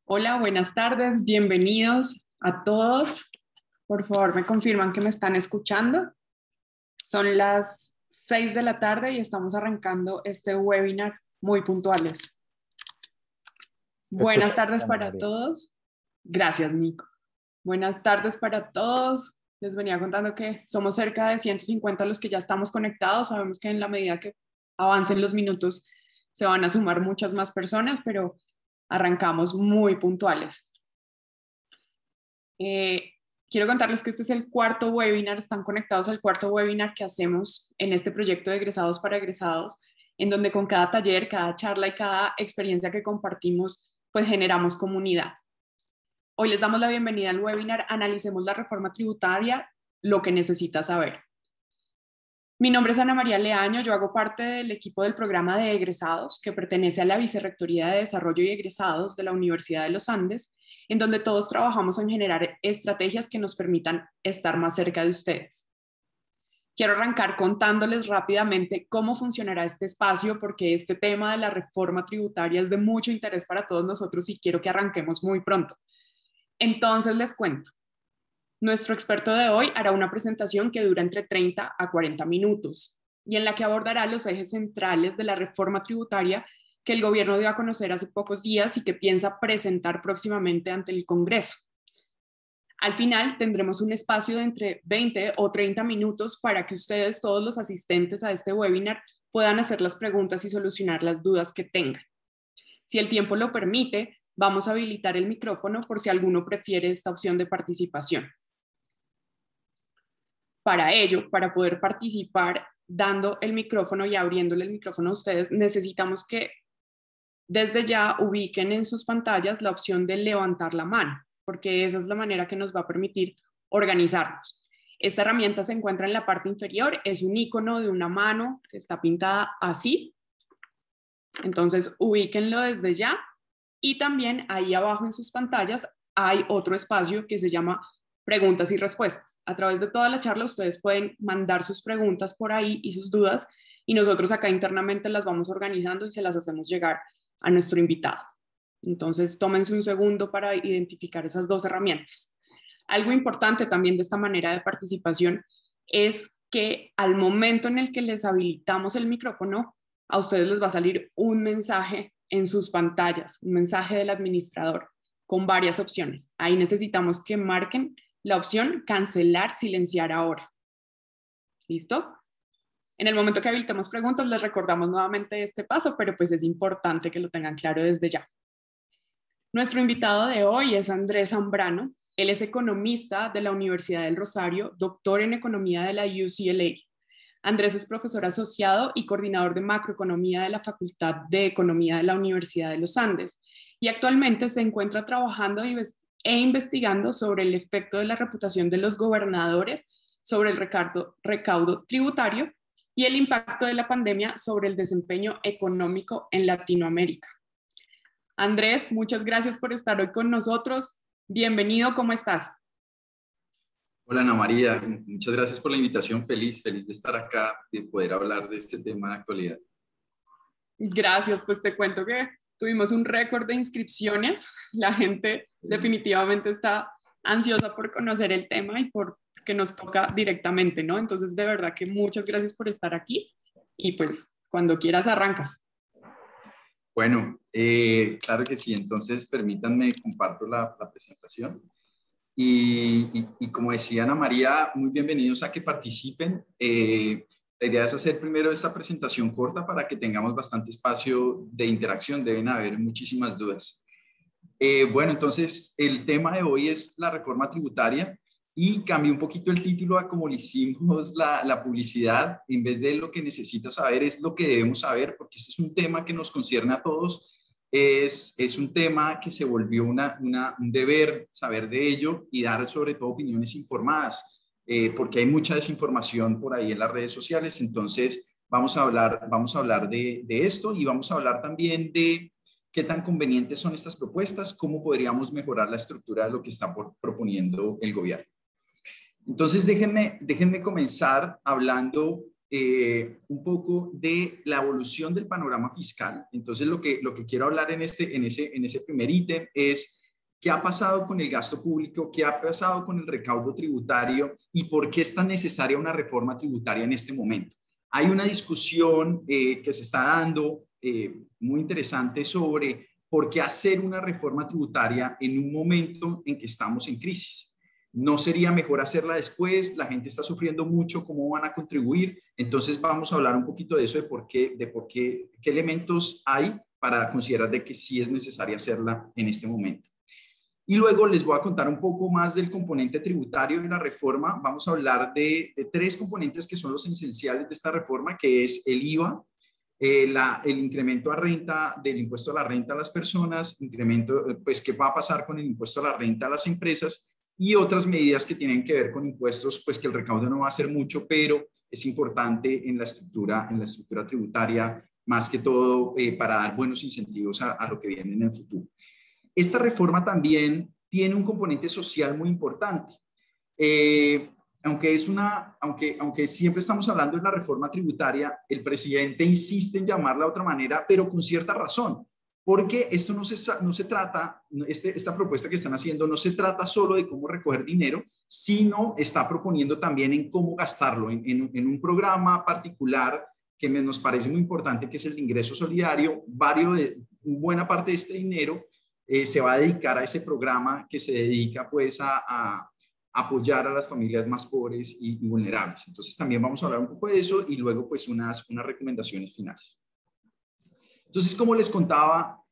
Hola, buenas tardes, bienvenidos a todos. Por favor, me confirman que me están escuchando. Son las 6 de la tarde y estamos arrancando este webinar muy puntuales. Buenas Escuchamos, tardes Ana para María. todos. Gracias, Nico. Buenas tardes para todos. Les venía contando que somos cerca de 150 los que ya estamos conectados. Sabemos que en la medida que avancen los minutos se van a sumar muchas más personas, pero arrancamos muy puntuales. Quiero contarles que este es el cuarto webinar, están conectados al cuarto webinar que hacemos en este proyecto de egresados para egresados, en donde con cada taller, cada charla y cada experiencia que compartimos, pues generamos comunidad. Hoy les damos la bienvenida al webinar Analicemos la reforma tributaria, lo que necesitas saber. Mi nombre es Ana María Leaño, yo hago parte del equipo del programa de egresados que pertenece a la Vicerrectoría de Desarrollo y Egresados de la Universidad de los Andes, en donde todos trabajamos en generar estrategias que nos permitan estar más cerca de ustedes. Quiero arrancar contándoles rápidamente cómo funcionará este espacio, porque este tema de la reforma tributaria es de mucho interés para todos nosotros y quiero que arranquemos muy pronto. Entonces les cuento. Nuestro experto de hoy hará una presentación que dura entre 30 a 40 minutos y en la que abordará los ejes centrales de la reforma tributaria que el gobierno dio a conocer hace pocos días y que piensa presentar próximamente ante el Congreso. Al final tendremos un espacio de entre 20 o 30 minutos para que ustedes, todos los asistentes a este webinar, puedan hacer las preguntas y solucionar las dudas que tengan. Si el tiempo lo permite, vamos a habilitar el micrófono por si alguno prefiere esta opción de participación. Para ello, para poder participar dando el micrófono y abriéndole el micrófono a ustedes, necesitamos que desde ya ubiquen en sus pantallas la opción de levantar la mano, porque esa es la manera que nos va a permitir organizarnos. Esta herramienta se encuentra en la parte inferior, es un icono de una mano que está pintada así. Entonces, ubíquenlo desde ya. Y también ahí abajo en sus pantallas hay otro espacio que se llama preguntas y respuestas. A través de toda la charla ustedes pueden mandar sus preguntas por ahí y sus dudas y nosotros acá internamente las vamos organizando y se las hacemos llegar a nuestro invitado. Entonces, tómense un segundo para identificar esas dos herramientas. Algo importante también de esta manera de participación es que al momento en el que les habilitamos el micrófono, a ustedes les va a salir un mensaje en sus pantallas, un mensaje del administrador con varias opciones. Ahí necesitamos que marquen la opción cancelar, silenciar ahora. ¿Listo? En el momento que habilitemos preguntas, les recordamos nuevamente este paso, pero pues es importante que lo tengan claro desde ya. Nuestro invitado de hoy es Andrés Zambrano. Él es economista de la Universidad del Rosario, doctor en economía de la UCLA. Andrés es profesor asociado y coordinador de macroeconomía de la Facultad de Economía de la Universidad de los Andes y actualmente se encuentra trabajando e investigando sobre el efecto de la reputación de los gobernadores sobre el recaudo tributario y el impacto de la pandemia sobre el desempeño económico en Latinoamérica. Andrés, muchas gracias por estar hoy con nosotros. Bienvenido, ¿cómo estás? Hola Ana María, muchas gracias por la invitación, feliz de estar acá, de poder hablar de este tema de actualidad. Gracias, pues te cuento que tuvimos un récord de inscripciones, la gente definitivamente está ansiosa por conocer el tema y por que nos toca directamente, ¿no? Entonces, de verdad que muchas gracias por estar aquí y pues cuando quieras arrancas. Bueno, claro que sí, entonces permítanme, comparto la presentación. Y como decía Ana María, muy bienvenidos a que participen. La idea es hacer primero esta presentación corta para que tengamos bastante espacio de interacción. Deben haber muchísimas dudas. Bueno, entonces el tema de hoy es la reforma tributaria y cambié un poquito el título a como le hicimos la publicidad. En vez de lo que necesitas saber es lo que debemos saber, porque este es un tema que nos concierne a todos. Es un tema que se volvió un deber saber de ello y dar sobre todo opiniones informadas, porque hay mucha desinformación por ahí en las redes sociales. Entonces vamos a hablar de esto y vamos a hablar también de qué tan convenientes son estas propuestas, cómo podríamos mejorar la estructura de lo que está proponiendo el gobierno. Entonces déjenme comenzar hablando un poco de la evolución del panorama fiscal. Entonces, lo que quiero hablar en ese primer ítem es qué ha pasado con el gasto público, qué ha pasado con el recaudo tributario y por qué es tan necesaria una reforma tributaria en este momento. Hay una discusión que se está dando muy interesante sobre por qué hacer una reforma tributaria en un momento en que estamos en crisis. ¿No sería mejor hacerla después? La gente está sufriendo mucho, ¿cómo van a contribuir? Entonces vamos a hablar un poquito de eso, qué elementos hay para considerar de que sí es necesaria hacerla en este momento. Y luego les voy a contar un poco más del componente tributario de la reforma. Vamos a hablar de tres componentes que son los esenciales de esta reforma, que es el IVA, el incremento a renta del impuesto a la renta a las personas, pues qué va a pasar con el impuesto a la renta a las empresas y otras medidas que tienen que ver con impuestos, pues que el recaudo no va a ser mucho, pero es importante en la estructura tributaria, más que todo para dar buenos incentivos a lo que viene en el futuro. Esta reforma también tiene un componente social muy importante. Aunque siempre estamos hablando de la reforma tributaria, el presidente insiste en llamarla de otra manera, pero con cierta razón, porque esto no se trata, esta propuesta que están haciendo no se trata solo de cómo recoger dinero, sino está proponiendo también en cómo gastarlo, en un programa particular que nos parece muy importante, que es el de ingreso solidario. Buena parte de este dinero se va a dedicar a ese programa que se dedica pues a apoyar a las familias más pobres y vulnerables. Entonces también vamos a hablar un poco de eso y luego pues unas recomendaciones finales. Entonces, como les contaba,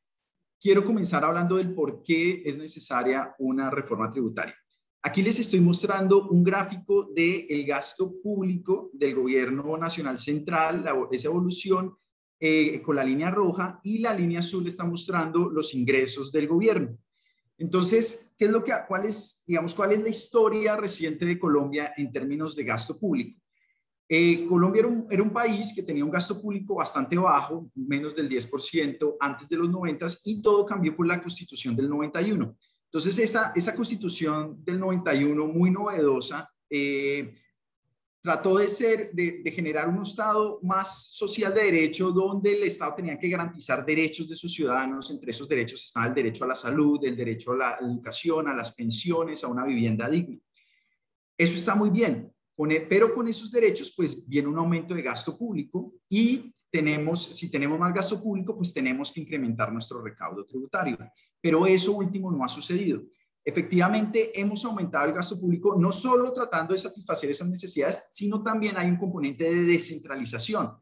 quiero comenzar hablando del por qué es necesaria una reforma tributaria. Aquí les estoy mostrando un gráfico del gasto público del gobierno nacional central, esa evolución con la línea roja, y la línea azul está mostrando los ingresos del gobierno. Entonces, cuál es la historia reciente de Colombia en términos de gasto público? Colombia era un país que tenía un gasto público bastante bajo, menos del 10% antes de los 90, y todo cambió por la Constitución del 91. Entonces, esa Constitución del 91, muy novedosa, trató de generar un Estado más social de derecho, donde el Estado tenía que garantizar derechos de sus ciudadanos. Entre esos derechos estaba el derecho a la salud, el derecho a la educación, a las pensiones, a una vivienda digna. Eso está muy bien, pero con esos derechos pues viene un aumento de gasto público y si tenemos más gasto público, pues tenemos que incrementar nuestro recaudo tributario. Pero eso último no ha sucedido. Efectivamente, hemos aumentado el gasto público, no solo tratando de satisfacer esas necesidades, sino también hay un componente de descentralización.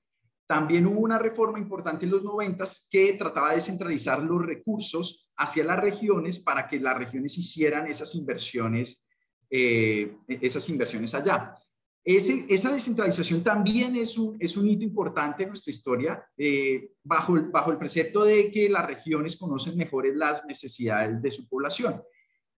También hubo una reforma importante en los 90 que trataba de descentralizar los recursos hacia las regiones para que las regiones hicieran esas inversiones allá. Esa descentralización también es un hito importante en nuestra historia, bajo el precepto de que las regiones conocen mejor las necesidades de su población.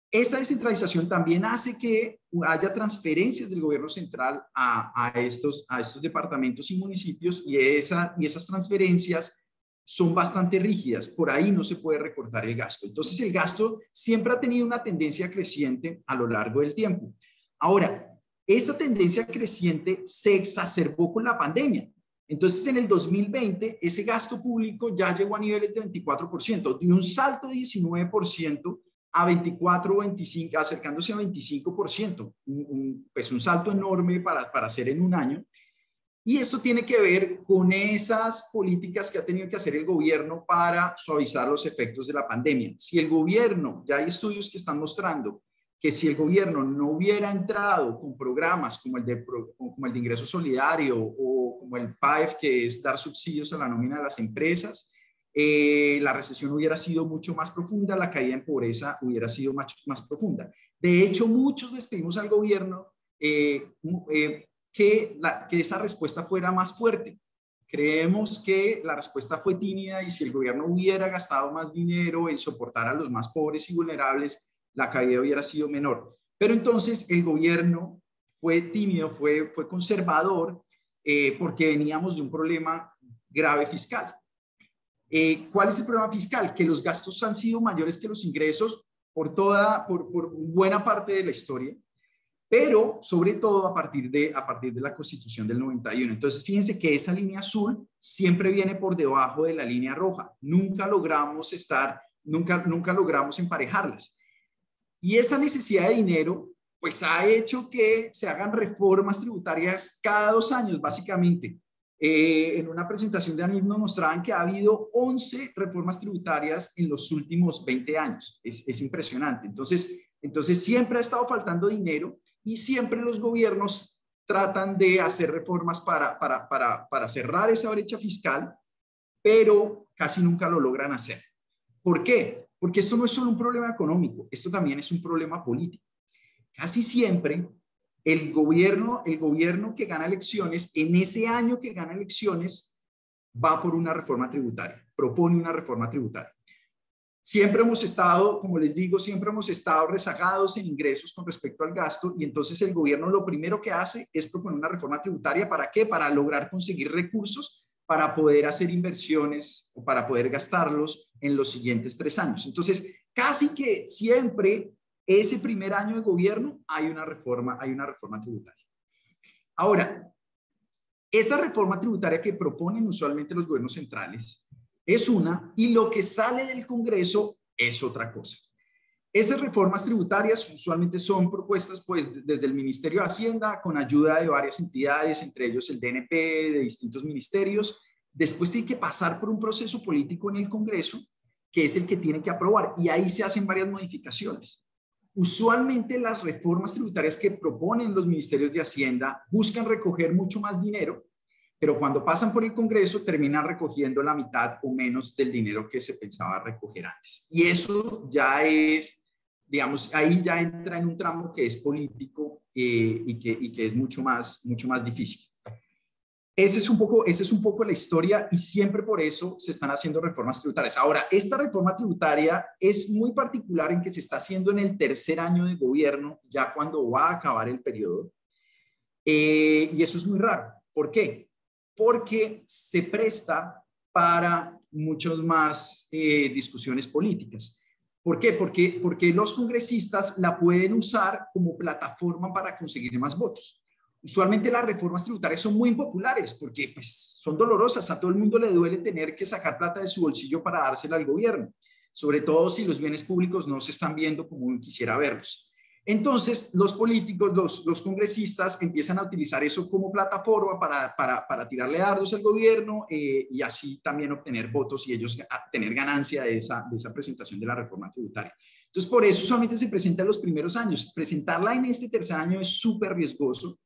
Esta descentralización también hace que haya transferencias del gobierno central a estos departamentos y municipios, y esas transferencias son bastante rígidas. Por ahí no se puede recortar el gasto. Entonces, el gasto siempre ha tenido una tendencia creciente a lo largo del tiempo. Ahora, esa tendencia creciente se exacerbó con la pandemia. Entonces, en el 2020, ese gasto público ya llegó a niveles de 24%, de un salto de 19% a 24 o 25, acercándose a 25%, pues un salto enorme para hacer en un año. Y esto tiene que ver con esas políticas que ha tenido que hacer el gobierno para suavizar los efectos de la pandemia. Si el gobierno, ya hay estudios que están mostrando que si el gobierno no hubiera entrado con programas como el de ingreso solidario o como el PAEF, que es dar subsidios a la nómina de las empresas, la recesión hubiera sido mucho más profunda, la caída en pobreza hubiera sido más profunda. De hecho, muchos les pedimos al gobierno que esa respuesta fuera más fuerte. Creemos que la respuesta fue tímida, y si el gobierno hubiera gastado más dinero en soportar a los más pobres y vulnerables, la caída hubiera sido menor. Pero entonces el gobierno fue tímido, fue conservador, porque veníamos de un problema grave fiscal. ¿Cuál es el problema fiscal? Que los gastos han sido mayores que los ingresos por buena parte de la historia. pero sobre todo a partir de la Constitución del 91. Entonces, fíjense que esa línea azul siempre viene por debajo de la línea roja. Nunca logramos emparejarlas. Y esa necesidad de dinero, pues ha hecho que se hagan reformas tributarias cada 2 años, básicamente. En una presentación de ANIF nos mostraban que ha habido 11 reformas tributarias en los últimos 20 años. Es impresionante. Entonces siempre ha estado faltando dinero y siempre los gobiernos tratan de hacer reformas para cerrar esa brecha fiscal, pero casi nunca lo logran hacer. ¿Por qué? Porque esto no es solo un problema económico, esto también es un problema político. Casi siempre el gobierno que gana elecciones, en ese año que gana elecciones, va por una reforma tributaria, propone una reforma tributaria. Siempre hemos estado, como les digo, siempre hemos estado rezagados en ingresos con respecto al gasto y entonces el gobierno lo primero que hace es proponer una reforma tributaria. ¿Para qué? Para lograr conseguir recursos para poder hacer inversiones o para poder gastarlos en los siguientes 3 años. Entonces, casi que siempre ese primer año de gobierno hay una reforma tributaria. Ahora, esa reforma tributaria que proponen usualmente los gobiernos centrales es una, y lo que sale del Congreso es otra cosa. Esas reformas tributarias usualmente son propuestas pues desde el Ministerio de Hacienda con ayuda de varias entidades, entre ellos el DNP, de distintos ministerios. Después tiene que pasar por un proceso político en el Congreso, que es el que tiene que aprobar, y ahí se hacen varias modificaciones. Usualmente las reformas tributarias que proponen los ministerios de Hacienda buscan recoger mucho más dinero, pero cuando pasan por el Congreso terminan recogiendo la mitad o menos del dinero que se pensaba recoger antes. Y eso ya es, digamos, ahí ya entra en un tramo que es político y que es mucho más difícil. Esa es un poco la historia y siempre por eso se están haciendo reformas tributarias. Ahora, esta reforma tributaria es muy particular en que se está haciendo en el 3er año de gobierno, ya cuando va a acabar el periodo. Y eso es muy raro. ¿Por qué? Porque se presta para muchas más discusiones políticas. ¿Por qué? Porque los congresistas la pueden usar como plataforma para conseguir más votos. Usualmente las reformas tributarias son muy impopulares porque pues, son dolorosas. A todo el mundo le duele tener que sacar plata de su bolsillo para dársela al gobierno, sobre todo si los bienes públicos no se están viendo como uno quisiera verlos. Entonces, los políticos, los congresistas empiezan a utilizar eso como plataforma para tirarle dardos al gobierno y así también obtener votos y ellos tener ganancia de esa presentación de la reforma tributaria. Entonces, por eso solamente se presenta en los primeros años. Presentarla en este 3er año es súper riesgoso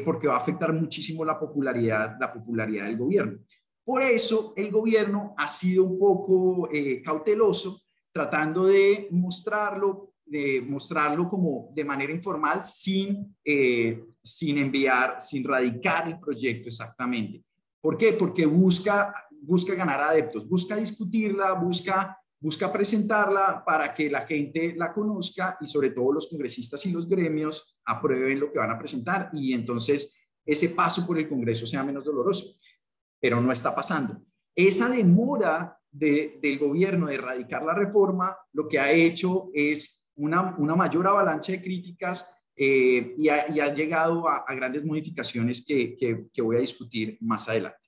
porque va a afectar muchísimo la popularidad del gobierno. Por eso, el gobierno ha sido un poco cauteloso tratando de mostrarlo como de manera informal sin radicar el proyecto exactamente. ¿Por qué? Porque busca ganar adeptos, busca discutirla, busca presentarla para que la gente la conozca y sobre todo los congresistas y los gremios aprueben lo que van a presentar y entonces ese paso por el Congreso sea menos doloroso. Pero no está pasando. Esa demora del gobierno de erradicar la reforma lo que ha hecho es una mayor avalancha de críticas y ha llegado a grandes modificaciones que voy a discutir más adelante.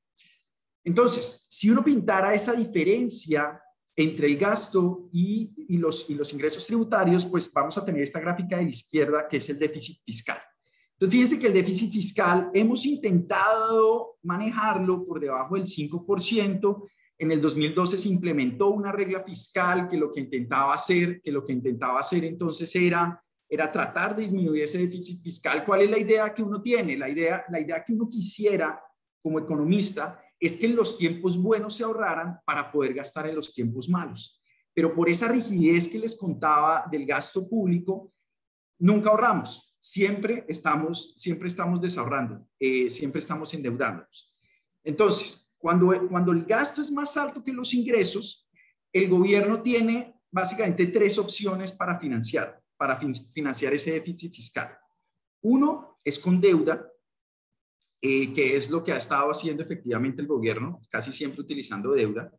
Entonces, si uno pintara esa diferencia entre el gasto y los ingresos tributarios, pues vamos a tener esta gráfica de la izquierda que es el déficit fiscal. Entonces, fíjense que el déficit fiscal hemos intentado manejarlo por debajo del 5%. En el 2012 se implementó una regla fiscal que lo que intentaba hacer entonces era tratar de disminuir ese déficit fiscal. ¿Cuál es la idea que uno tiene? La idea que uno quisiera como economista es que en los tiempos buenos se ahorraran para poder gastar en los tiempos malos. Pero por esa rigidez que les contaba del gasto público, nunca ahorramos. Siempre estamos desahorrando, siempre estamos endeudándonos. Entonces, cuando el gasto es más alto que los ingresos, el gobierno tiene básicamente 3 opciones para financiar ese déficit fiscal. Uno es con deuda, que es lo que ha estado haciendo efectivamente el gobierno, casi siempre utilizando deuda.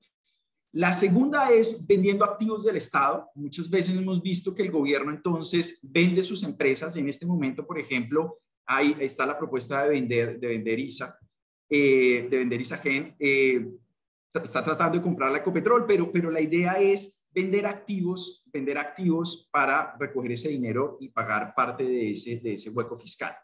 La segunda es vendiendo activos del Estado. Muchas veces hemos visto que el gobierno entonces vende sus empresas. En este momento, por ejemplo, ahí está la propuesta de vender ISA, de vender Isagen. Está tratando de comprar la Ecopetrol, pero la idea es vender activos para recoger ese dinero y pagar parte de ese hueco fiscal.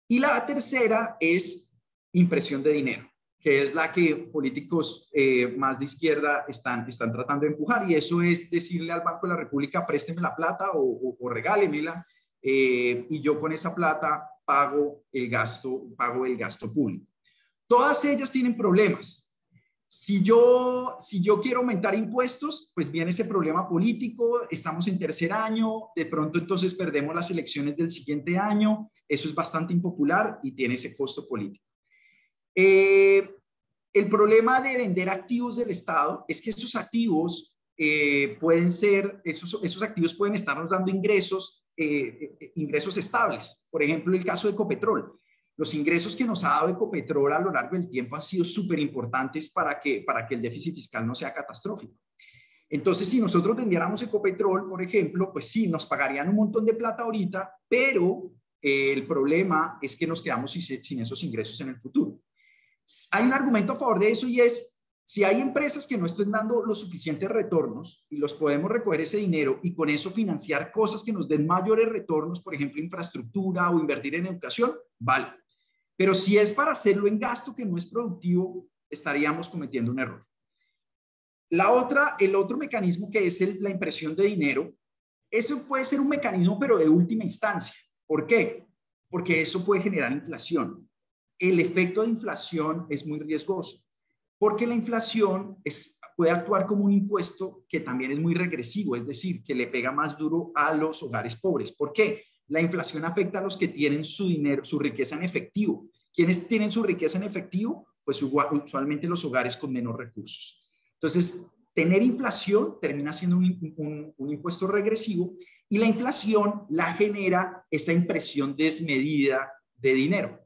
Y la tercera es impresión de dinero, que es la que políticos más de izquierda están tratando de empujar, y eso es decirle al Banco de la República: présteme la plata o regálemela, y yo con esa plata pago el gasto público. Todas ellas tienen problemas. Si yo quiero aumentar impuestos, pues viene ese problema político, estamos en tercer año, de pronto entonces perdemos las elecciones del siguiente año, eso es bastante impopular y tiene ese costo político. El problema de vender activos del Estado es que esos activos esos activos pueden estarnos dando ingresos estables. Por ejemplo, el caso de Ecopetrol. Los ingresos que nos ha dado Ecopetrol a lo largo del tiempo han sido súper importantes para que el déficit fiscal no sea catastrófico. Entonces, si nosotros vendiéramos Ecopetrol, por ejemplo, pues sí, nos pagarían un montón de plata ahorita, pero el problema es que nos quedamos sin esos ingresos en el futuro. Hay un argumento a favor de eso, y es: si hay empresas que no estén dando los suficientes retornos y los podemos recoger ese dinero y con eso financiar cosas que nos den mayores retornos, por ejemplo, infraestructura o invertir en educación, vale. Pero si es para hacerlo en gasto que no es productivo, estaríamos cometiendo un error. El otro mecanismo, que es la impresión de dinero, eso puede ser un mecanismo, pero de última instancia. ¿Por qué? Porque eso puede generar inflación. El efecto de inflación es muy riesgoso, porque la inflación puede actuar como un impuesto que también es muy regresivo, es decir, que le pega más duro a los hogares pobres. ¿Por qué? La inflación afecta a los que tienen su dinero, su riqueza en efectivo. ¿Quiénes tienen su riqueza en efectivo? Pues usualmente los hogares con menos recursos. Entonces, tener inflación termina siendo un impuesto regresivo, y la inflación la genera esa impresión desmedida de dinero.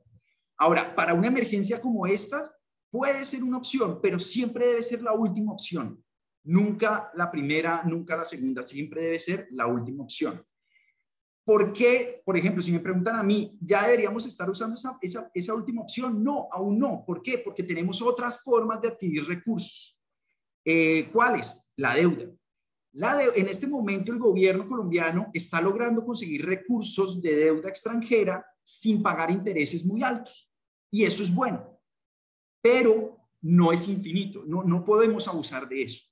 Ahora, para una emergencia como esta, puede ser una opción, pero siempre debe ser la última opción. Nunca la primera, nunca la segunda, siempre debe ser la última opción. ¿Por qué? Por ejemplo, si me preguntan a mí, ¿ya deberíamos estar usando esa última opción? No, aún no. ¿Por qué? Porque tenemos otras formas de adquirir recursos. ¿Cuáles? La deuda. En este momento el gobierno colombiano está logrando conseguir recursos de deuda extranjera sin pagar intereses muy altos. Y eso es bueno. Pero no es infinito. No podemos abusar de eso.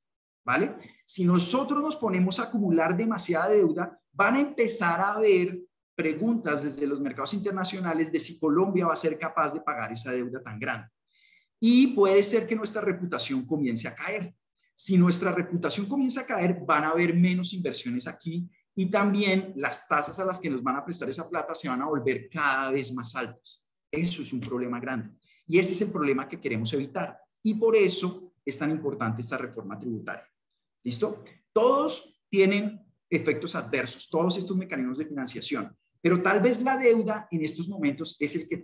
¿Vale? Si nosotros nos ponemos a acumular demasiada deuda, van a empezar a haber preguntas desde los mercados internacionales de si Colombia va a ser capaz de pagar esa deuda tan grande. Y puede ser que nuestra reputación comience a caer. Si nuestra reputación comienza a caer, van a haber menos inversiones aquí, y también las tasas a las que nos van a prestar esa plata se van a volver cada vez más altas. Eso es un problema grande. Y ese es el problema que queremos evitar. Y por eso es tan importante esta reforma tributaria. ¿Listo? Todos tienen efectos adversos, todos estos mecanismos de financiación, pero tal vez la deuda en estos momentos es el que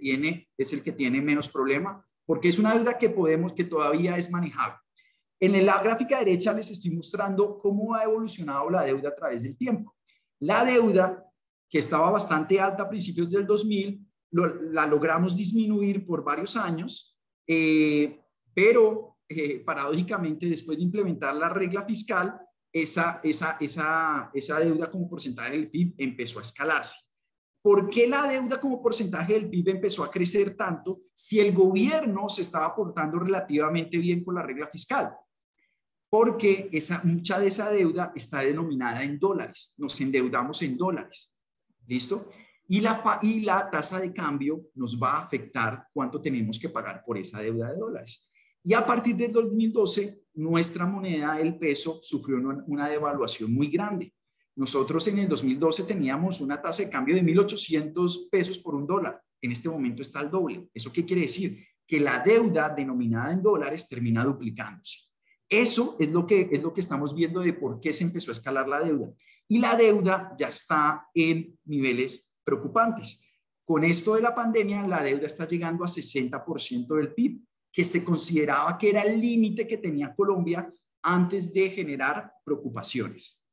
tiene menos problema, porque es una deuda que todavía es manejable. En la gráfica derecha les estoy mostrando cómo ha evolucionado la deuda a través del tiempo. La deuda, que estaba bastante alta a principios del 2000, la logramos disminuir por varios años, pero paradójicamente, después de implementar la regla fiscal, esa deuda como porcentaje del PIB empezó a escalarse. ¿Por qué la deuda como porcentaje del PIB empezó a crecer tanto si el gobierno se estaba portando relativamente bien con la regla fiscal? Porque mucha de esa deuda está denominada en dólares, nos endeudamos en dólares. ¿Listo? Y la tasa de cambio nos va a afectar cuánto tenemos que pagar por esa deuda de dólares. Y a partir del 2012, nuestra moneda, el peso, sufrió una devaluación muy grande. Nosotros en el 2012 teníamos una tasa de cambio de 1.800 pesos por un dólar. En este momento está al doble. ¿Eso qué quiere decir? Que la deuda denominada en dólares termina duplicándose. Eso es lo que estamos viendo de por qué se empezó a escalar la deuda. Y la deuda ya está en niveles preocupantes. Con esto de la pandemia, la deuda está llegando a 60% del PIB, que se consideraba que era el límite que tenía Colombia antes de generar preocupaciones.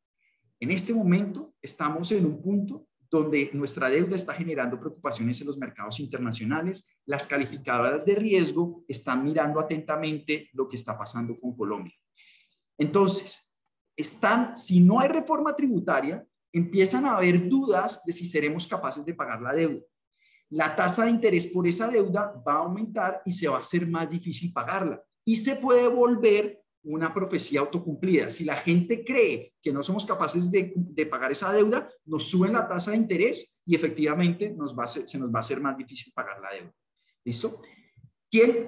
En este momento estamos en un punto donde nuestra deuda está generando preocupaciones en los mercados internacionales. Las calificadoras de riesgo están mirando atentamente lo que está pasando con Colombia. Entonces, si no hay reforma tributaria, empiezan a haber dudas de si seremos capaces de pagar la deuda. La tasa de interés por esa deuda va a aumentar y se va a hacer más difícil pagarla. Y se puede volver una profecía autocumplida. Si la gente cree que no somos capaces de pagar esa deuda, nos suben la tasa de interés y efectivamente se nos va a hacer más difícil pagar la deuda. ¿Listo?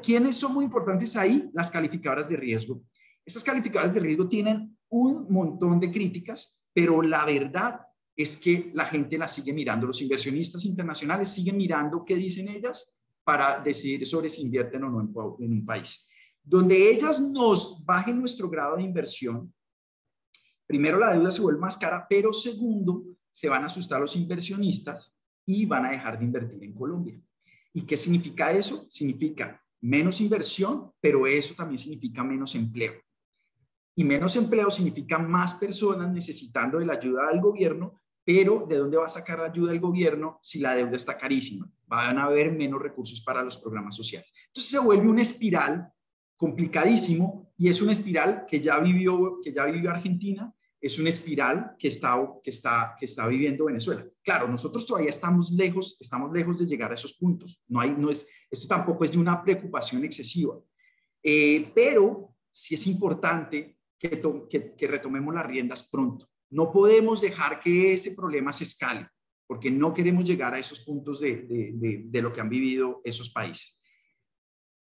¿Quiénes son muy importantes ahí? Las calificadoras de riesgo. Estas calificadoras de riesgo tienen un montón de críticas, pero la verdad es que la gente las sigue mirando. Los inversionistas internacionales siguen mirando qué dicen ellas para decidir sobre si invierten o no en un país. Donde ellas nos bajen nuestro grado de inversión, primero la deuda se vuelve más cara, pero segundo, se van a asustar los inversionistas y van a dejar de invertir en Colombia. ¿Y qué significa eso? Significa menos inversión, pero eso también significa menos empleo. Y menos empleo significa más personas necesitando de la ayuda del gobierno, pero ¿de dónde va a sacar la ayuda del gobierno si la deuda está carísima? Van a haber menos recursos para los programas sociales. Entonces se vuelve una espiral complicadísimo y es una espiral que ya vivió Argentina, es una espiral que está viviendo Venezuela. Claro, nosotros todavía estamos lejos de llegar a esos puntos. Esto tampoco es de una preocupación excesiva, pero sí es importante que retomemos las riendas pronto. No podemos dejar que ese problema se escale, porque no queremos llegar a esos puntos de lo que han vivido esos países.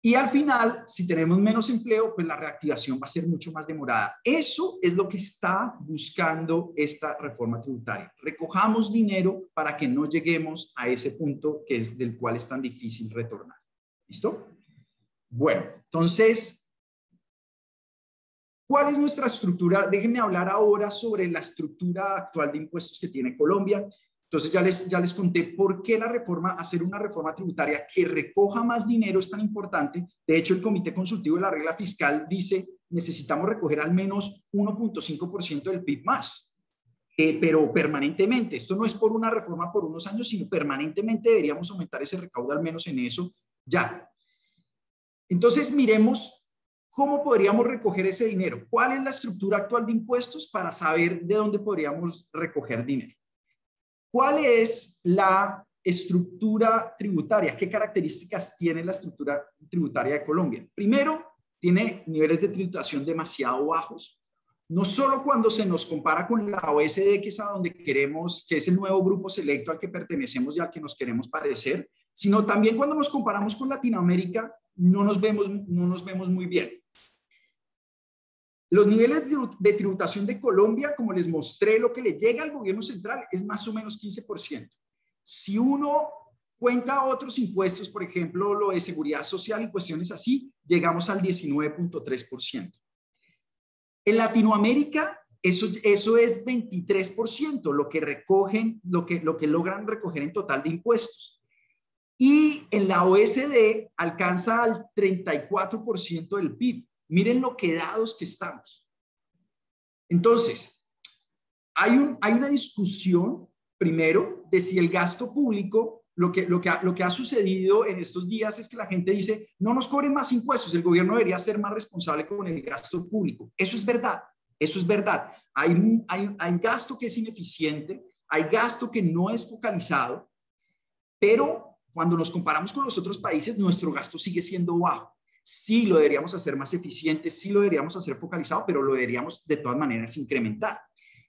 Y al final, si tenemos menos empleo, pues la reactivación va a ser mucho más demorada. Eso es lo que está buscando esta reforma tributaria. Recojamos dinero para que no lleguemos a ese punto del cual es tan difícil retornar. ¿Listo? Bueno, entonces, ¿cuál es nuestra estructura? Déjenme hablar ahora sobre la estructura actual de impuestos que tiene Colombia. Entonces ya les conté por qué hacer una reforma tributaria que recoja más dinero es tan importante. De hecho, el Comité Consultivo de la Regla Fiscal dice necesitamos recoger al menos 1.5% del PIB más, pero permanentemente. Esto no es por una reforma por unos años, sino permanentemente deberíamos aumentar ese recaudo al menos en eso ya. Entonces miremos cómo podríamos recoger ese dinero. ¿Cuál es la estructura actual de impuestos para saber de dónde podríamos recoger dinero? ¿Cuál es la estructura tributaria? ¿Qué características tiene la estructura tributaria de Colombia? Primero, tiene niveles de tributación demasiado bajos. No solo cuando se nos compara con la OECD, que es a donde queremos, que es el nuevo grupo selecto al que pertenecemos y al que nos queremos parecer, sino también cuando nos comparamos con Latinoamérica, no nos vemos muy bien. Los niveles de tributación de Colombia, como les mostré, lo que le llega al gobierno central es más o menos 15%. Si uno cuenta otros impuestos, por ejemplo, lo de seguridad social y cuestiones así, llegamos al 19.3%. En Latinoamérica, eso es 23%, lo que logran recoger en total de impuestos. Y en la OECD alcanza al 34% del PIB. Miren lo quedados que estamos. Entonces, hay una discusión, primero, de si el gasto público, lo que ha sucedido en estos días es que la gente dice, no nos cobren más impuestos, el gobierno debería ser más responsable con el gasto público. Eso es verdad, eso es verdad. Hay gasto que es ineficiente, hay gasto que no es focalizado, pero cuando nos comparamos con los otros países, nuestro gasto sigue siendo bajo. Sí lo deberíamos hacer más eficiente, sí lo deberíamos hacer focalizado, pero lo deberíamos de todas maneras incrementar.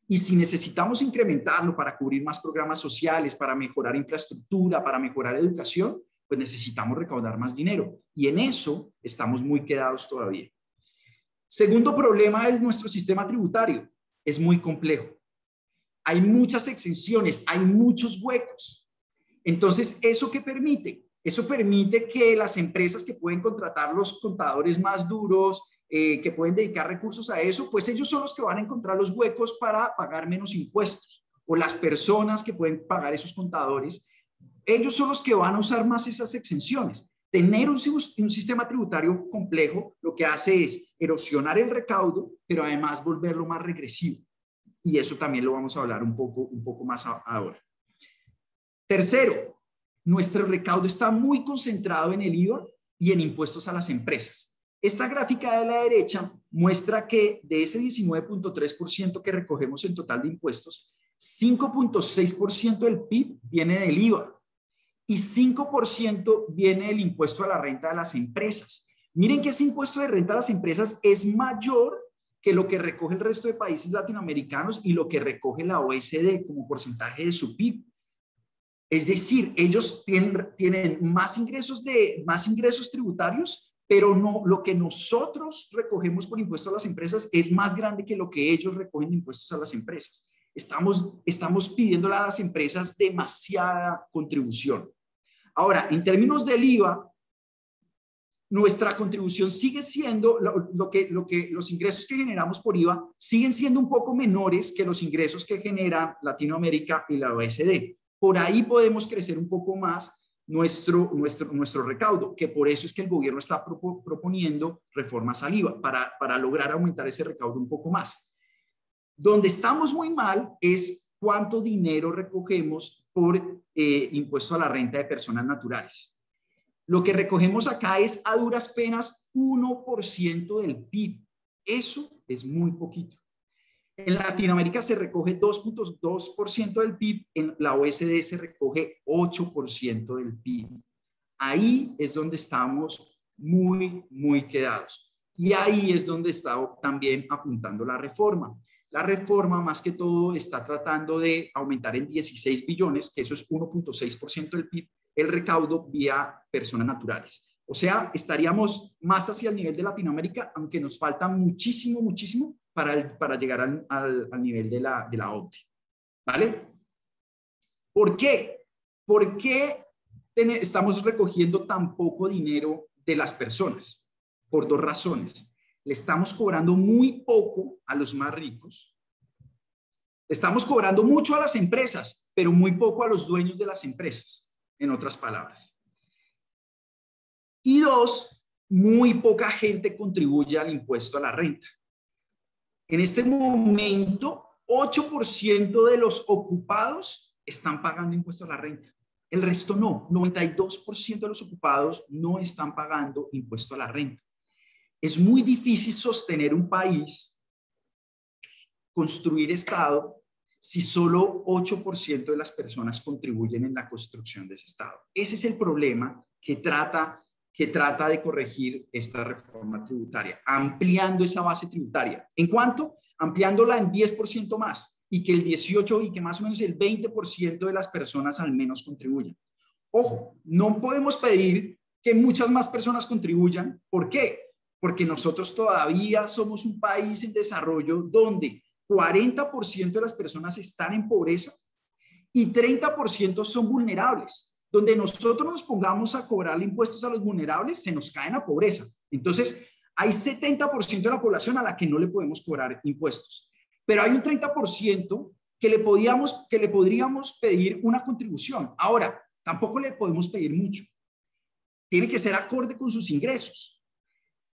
Y si necesitamos incrementarlo para cubrir más programas sociales, para mejorar infraestructura, para mejorar educación, pues necesitamos recaudar más dinero. Y en eso estamos muy quedados todavía. Segundo problema es nuestro sistema tributario. Es muy complejo. Hay muchas exenciones, hay muchos huecos. Entonces, ¿eso qué permite? Eso permite que las empresas que pueden contratar los contadores más duros, que pueden dedicar recursos a eso, pues ellos son los que van a encontrar los huecos para pagar menos impuestos. O las personas que pueden pagar esos contadores, ellos son los que van a usar más esas exenciones. Tener un sistema tributario complejo lo que hace es erosionar el recaudo, pero además volverlo más regresivo. Y eso también lo vamos a hablar un poco más ahora. Tercero, nuestro recaudo está muy concentrado en el IVA y en impuestos a las empresas. Esta gráfica de la derecha muestra que de ese 19.3% que recogemos en total de impuestos, 5.6% del PIB viene del IVA y 5% viene del impuesto a la renta de las empresas. Miren que ese impuesto de renta a las empresas es mayor que lo que recoge el resto de países latinoamericanos y lo que recoge la OECD como porcentaje de su PIB. Es decir, ellos tienen más ingresos tributarios, pero no, lo que nosotros recogemos por impuestos a las empresas es más grande que lo que ellos recogen de impuestos a las empresas. Estamos pidiéndole a las empresas demasiada contribución. Ahora, en términos del IVA, nuestra contribución sigue siendo, los ingresos que generamos por IVA siguen siendo un poco menores que los ingresos que genera Latinoamérica y la OECD. Por ahí podemos crecer un poco más nuestro recaudo, que por eso es que el gobierno está proponiendo reformas al IVA, para lograr aumentar ese recaudo un poco más. Donde estamos muy mal es cuánto dinero recogemos por impuesto a la renta de personas naturales. Lo que recogemos acá es a duras penas 1% del PIB. Eso es muy poquito. En Latinoamérica se recoge 2.2% del PIB, en la OECD se recoge 8% del PIB. Ahí es donde estamos muy quedados. Y ahí es donde está también apuntando la reforma. La reforma, más que todo, está tratando de aumentar en 16 billones, que eso es 1.6% del PIB, el recaudo vía personas naturales. O sea, estaríamos más hacia el nivel de Latinoamérica, aunque nos falta muchísimo para llegar al nivel de la OCDE. ¿Vale? ¿Por qué? ¿Por qué estamos recogiendo tan poco dinero de las personas? Por dos razones. Le estamos cobrando muy poco a los más ricos. Estamos cobrando mucho a las empresas, pero muy poco a los dueños de las empresas, en otras palabras. Y dos, muy poca gente contribuye al impuesto a la renta. En este momento, 8% de los ocupados están pagando impuesto a la renta. El resto no. 92% de los ocupados no están pagando impuesto a la renta. Es muy difícil sostener un país, construir Estado, si solo 8% de las personas contribuyen en la construcción de ese Estado. Ese es el problema que trata de corregir esta reforma tributaria, ampliando esa base tributaria. ¿En cuánto? Ampliándola en 10% más y que el 18% y que más o menos el 20% de las personas al menos contribuyan. Ojo, no podemos pedir que muchas más personas contribuyan. ¿Por qué? Porque nosotros todavía somos un país en desarrollo donde 40% de las personas están en pobreza y 30% son vulnerables. Donde nosotros nos pongamos a cobrar impuestos a los vulnerables, se nos cae en la pobreza. Entonces, hay 70% de la población a la que no le podemos cobrar impuestos. Pero hay un 30% que le podríamos pedir una contribución. Ahora, tampoco le podemos pedir mucho. Tiene que ser acorde con sus ingresos.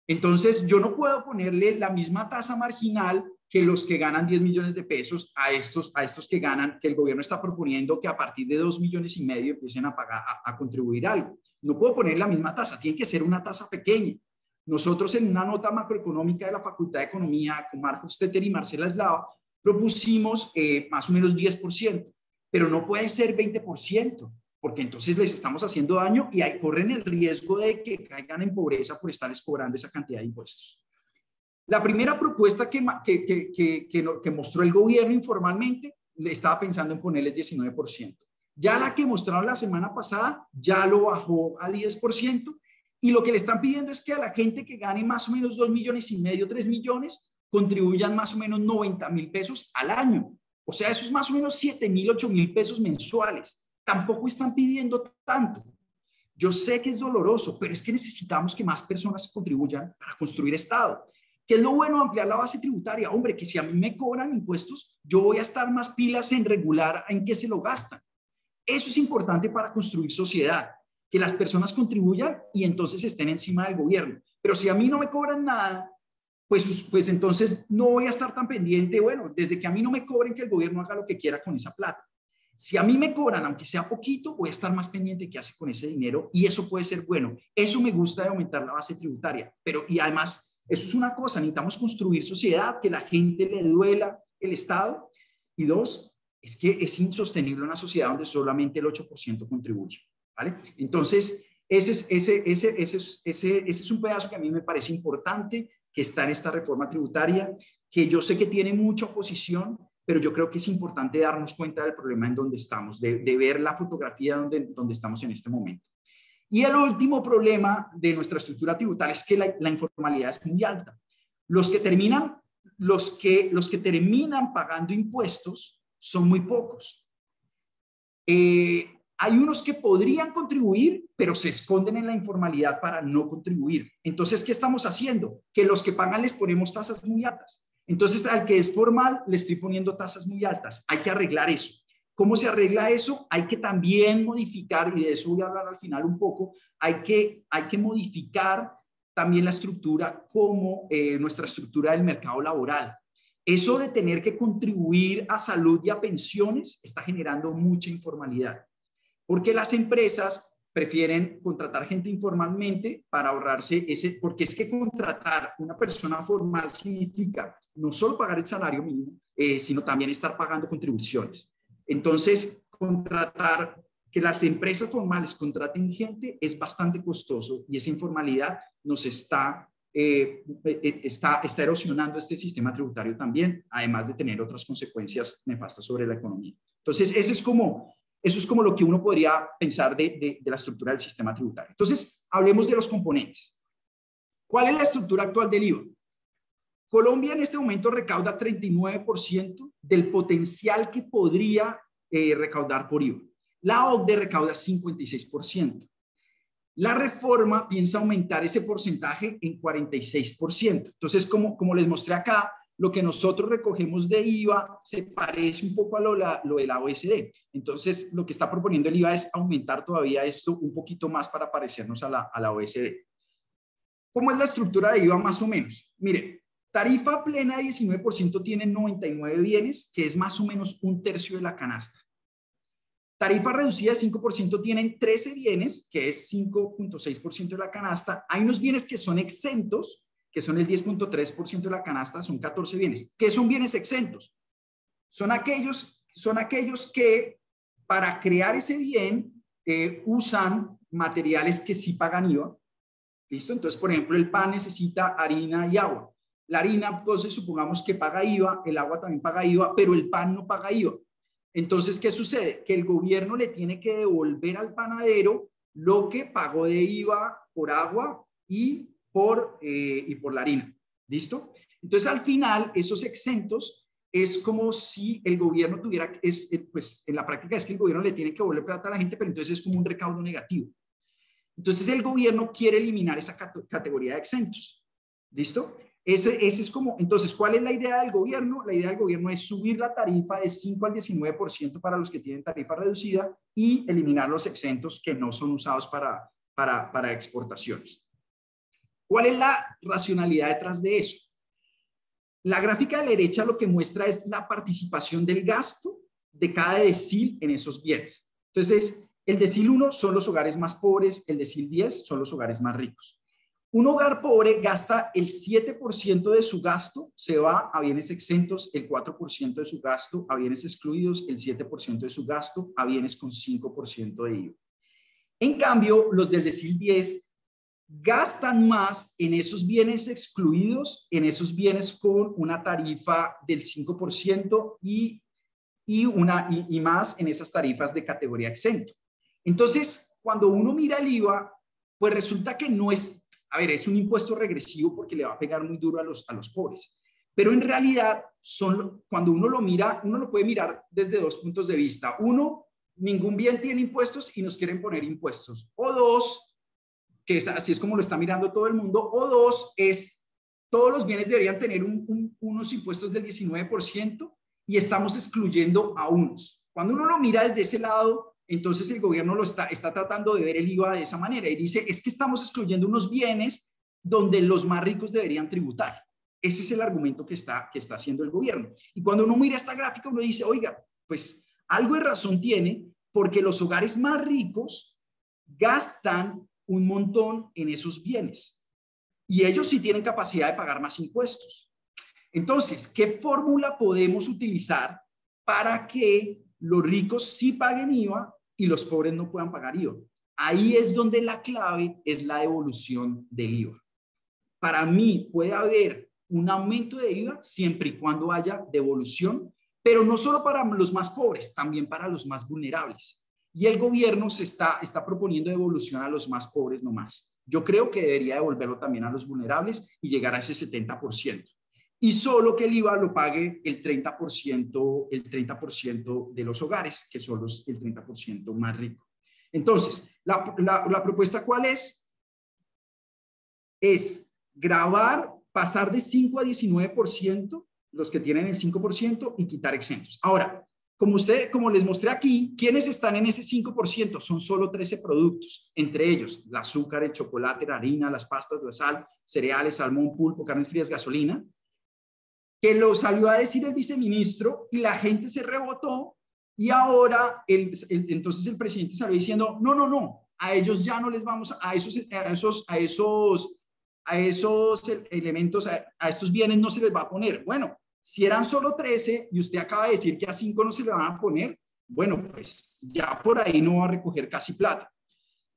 Entonces, yo no puedo ponerle la misma tasa marginal que los que ganan 10 millones de pesos a estos que ganan, que el gobierno está proponiendo que a partir de 2,5 millones empiecen a pagar, a contribuir algo. No puedo poner la misma tasa, tiene que ser una tasa pequeña. Nosotros en una nota macroeconómica de la Facultad de Economía con Marcos Stetter y Marcela Eslava propusimos más o menos 10%, pero no puede ser 20%. Porque entonces les estamos haciendo daño y ahí corren el riesgo de que caigan en pobreza por estarles cobrando esa cantidad de impuestos. La primera propuesta que mostró el gobierno informalmente, le estaba pensando en ponerles 19%. Ya la que mostraron la semana pasada, ya lo bajó a 10%, y lo que le están pidiendo es que a la gente que gane más o menos 2,5 millones, 3 millones, contribuyan más o menos 90,000 pesos al año. O sea, eso es más o menos 7,000, 8,000 pesos mensuales. Tampoco están pidiendo tanto. Yo sé que es doloroso, pero es que necesitamos que más personas contribuyan para construir Estado. ¿Qué es lo bueno de ampliar la base tributaria? Hombre, que si a mí me cobran impuestos, yo voy a estar más pilas en regular en qué se lo gastan. Eso es importante para construir sociedad. que las personas contribuyan y entonces estén encima del gobierno. Pero si a mí no me cobran nada, pues entonces no voy a estar tan pendiente, bueno, desde que a mí no me cobren, que el gobierno haga lo que quiera con esa plata. Si a mí me cobran, aunque sea poquito, voy a estar más pendiente de qué hace con ese dinero y eso puede ser bueno. Eso me gusta de aumentar la base tributaria. Y además, eso es una cosa, necesitamos construir sociedad, que la gente le duela el Estado. Y dos, es que es insostenible una sociedad donde solamente el 8% contribuye, ¿vale? Entonces, ese es un pedazo que a mí me parece importante, que está en esta reforma tributaria, que yo sé que tiene mucha oposición, pero yo creo que es importante darnos cuenta del problema en donde estamos, de ver la fotografía donde estamos en este momento. Y el último problema de nuestra estructura tributaria es que la informalidad es muy alta. Los que terminan pagando impuestos son muy pocos. Hay unos que podrían contribuir, pero se esconden en la informalidad para no contribuir. Entonces, ¿qué estamos haciendo? Que los que pagan les ponemos tasas muy altas. Entonces, al que es formal le estoy poniendo tasas muy altas. Hay que arreglar eso. ¿Cómo se arregla eso? Hay que también modificar, y de eso voy a hablar al final un poco, hay que modificar también la estructura como nuestra estructura del mercado laboral. Eso de tener que contribuir a salud y a pensiones está generando mucha informalidad, porque las empresas prefieren contratar gente informalmente para ahorrarse porque es que contratar una persona formal significa no solo pagar el salario mínimo, sino también estar pagando contribuciones. Entonces, que las empresas formales contraten gente es bastante costoso y esa informalidad nos está erosionando este sistema tributario también, además de tener otras consecuencias nefastas sobre la economía. Entonces, eso es como lo que uno podría pensar de la estructura del sistema tributario. Entonces, hablemos de los componentes. ¿Cuál es la estructura actual del IVA? Colombia en este momento recauda 39% del potencial que podría recaudar por IVA. La OCDE recauda 56%. La reforma piensa aumentar ese porcentaje en 46%. Entonces, como les mostré acá, lo que nosotros recogemos de IVA se parece un poco a lo de la OECD. Entonces, lo que está proponiendo el IVA es aumentar todavía esto un poquito más para parecernos a la OECD. ¿Cómo es la estructura de IVA más o menos? Miren, tarifa plena de 19% tiene 99 bienes, que es más o menos un tercio de la canasta. Tarifa reducida de 5% tienen 13 bienes, que es 5.6% de la canasta. Hay unos bienes que son exentos, que son el 10.3% de la canasta, son 14 bienes. ¿Qué son bienes exentos? Son aquellos que para crear ese bien usan materiales que sí pagan IVA. ¿Listo? Entonces, por ejemplo, el pan necesita harina y agua. La harina, entonces, supongamos que paga IVA, el agua también paga IVA, pero el pan no paga IVA. Entonces, ¿qué sucede? Que el gobierno le tiene que devolver al panadero lo que pagó de IVA por agua y por la harina. ¿Listo? Entonces, al final, esos exentos es como si el gobierno tuviera, pues en la práctica es que el gobierno le tiene que devolver plata a la gente, pero entonces es como un recaudo negativo. Entonces, el gobierno quiere eliminar esa categoría de exentos. ¿Listo? Ese es como, entonces, ¿cuál es la idea del gobierno? La idea del gobierno es subir la tarifa de 5 al 19% para los que tienen tarifa reducida y eliminar los exentos que no son usados para exportaciones. ¿Cuál es la racionalidad detrás de eso? La gráfica de la derecha lo que muestra es la participación del gasto de cada decil en esos bienes. Entonces, el decil 1 son los hogares más pobres, el decil 10 son los hogares más ricos. Un hogar pobre gasta el 7% de su gasto, se va a bienes exentos, el 4% de su gasto a bienes excluidos, el 7% de su gasto a bienes con 5% de IVA. En cambio, los del decil 10 gastan más en esos bienes excluidos, en esos bienes con una tarifa del 5% y más en esas tarifas de categoría exento. Entonces, cuando uno mira el IVA, pues resulta que no es, a ver, es un impuesto regresivo porque le va a pegar muy duro a los pobres. Pero en realidad, cuando uno lo mira, uno lo puede mirar desde dos puntos de vista. Uno, ningún bien tiene impuestos y nos quieren poner impuestos. O dos, que así es como lo está mirando todo el mundo. O dos, todos los bienes deberían tener unos impuestos del 19% y estamos excluyendo a unos. Cuando uno lo mira desde ese lado, entonces el gobierno está tratando de ver el IVA de esa manera y dice, es que estamos excluyendo unos bienes donde los más ricos deberían tributar. Ese es el argumento que está haciendo el gobierno. Y cuando uno mira esta gráfica, uno dice, oiga, pues algo de razón tiene, porque los hogares más ricos gastan un montón en esos bienes. Y ellos sí tienen capacidad de pagar más impuestos. Entonces, ¿qué fórmula podemos utilizar para que los ricos sí paguen IVA y los pobres no puedan pagar IVA? Ahí es donde la clave es la devolución del IVA. Para mí puede haber un aumento de IVA siempre y cuando haya devolución, pero no solo para los más pobres, también para los más vulnerables. Y el gobierno está proponiendo devolución a los más pobres nomás. Yo creo que debería devolverlo también a los vulnerables y llegar a ese 70%. Y solo que el IVA lo pague el 30% de los hogares, que son el 30% más rico. Entonces, la propuesta ¿cuál es? Es gravar, pasar de 5 a 19%, los que tienen el 5%, y quitar exentos. Ahora, como les mostré aquí, ¿quiénes están en ese 5%? Son solo 13 productos, entre ellos el azúcar, el chocolate, la harina, las pastas, la sal, cereales, salmón, pulpo, carnes frías, gasolina, que lo salió a decir el viceministro y la gente se rebotó y ahora entonces el presidente salió diciendo, no, a ellos ya no les vamos, a esos elementos, a estos bienes no se les va a poner. Bueno, si eran solo 13 y usted acaba de decir que a 5 no se le van a poner, bueno, pues ya por ahí no va a recoger casi plata.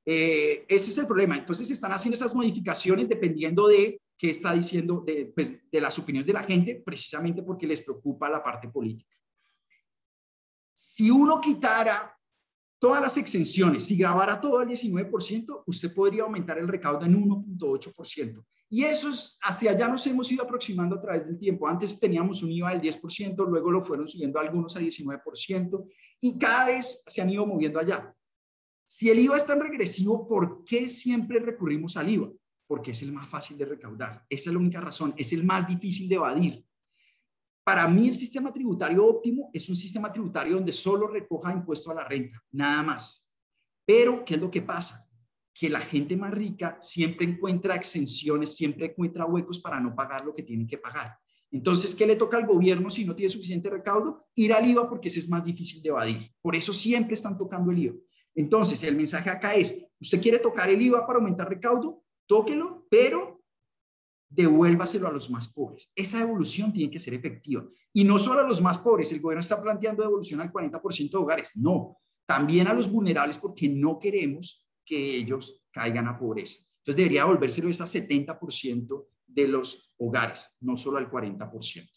Ese es el problema. Entonces están haciendo esas modificaciones dependiendo de qué está diciendo, de las opiniones de la gente, precisamente porque les preocupa la parte política. Si uno quitara todas las exenciones, si grabara todo al 19%, usted podría aumentar el recaudo en 1.8%. Y eso es, hacia allá nos hemos ido aproximando a través del tiempo. Antes teníamos un IVA del 10%, luego lo fueron subiendo algunos a 19%, y cada vez se han ido moviendo allá. Si el IVA es tan regresivo, ¿por qué siempre recurrimos al IVA? Porque es el más fácil de recaudar. Esa es la única razón. Es el más difícil de evadir. Para mí el sistema tributario óptimo es un sistema tributario donde solo recoja impuesto a la renta, nada más. Pero, ¿qué es lo que pasa? Que la gente más rica siempre encuentra exenciones, siempre encuentra huecos para no pagar lo que tiene que pagar. Entonces, ¿qué le toca al gobierno si no tiene suficiente recaudo? Ir al IVA, porque ese es más difícil de evadir. Por eso siempre están tocando el IVA. Entonces, el mensaje acá es, ¿usted quiere tocar el IVA para aumentar recaudo? Tóquelo, pero devuélvaselo a los más pobres. Esa devolución tiene que ser efectiva. Y no solo a los más pobres, el gobierno está planteando devolución al 40% de hogares. No, también a los vulnerables, porque no queremos que ellos caigan a pobreza. Entonces debería devolvérselo a 70% de los hogares, no solo al 40%.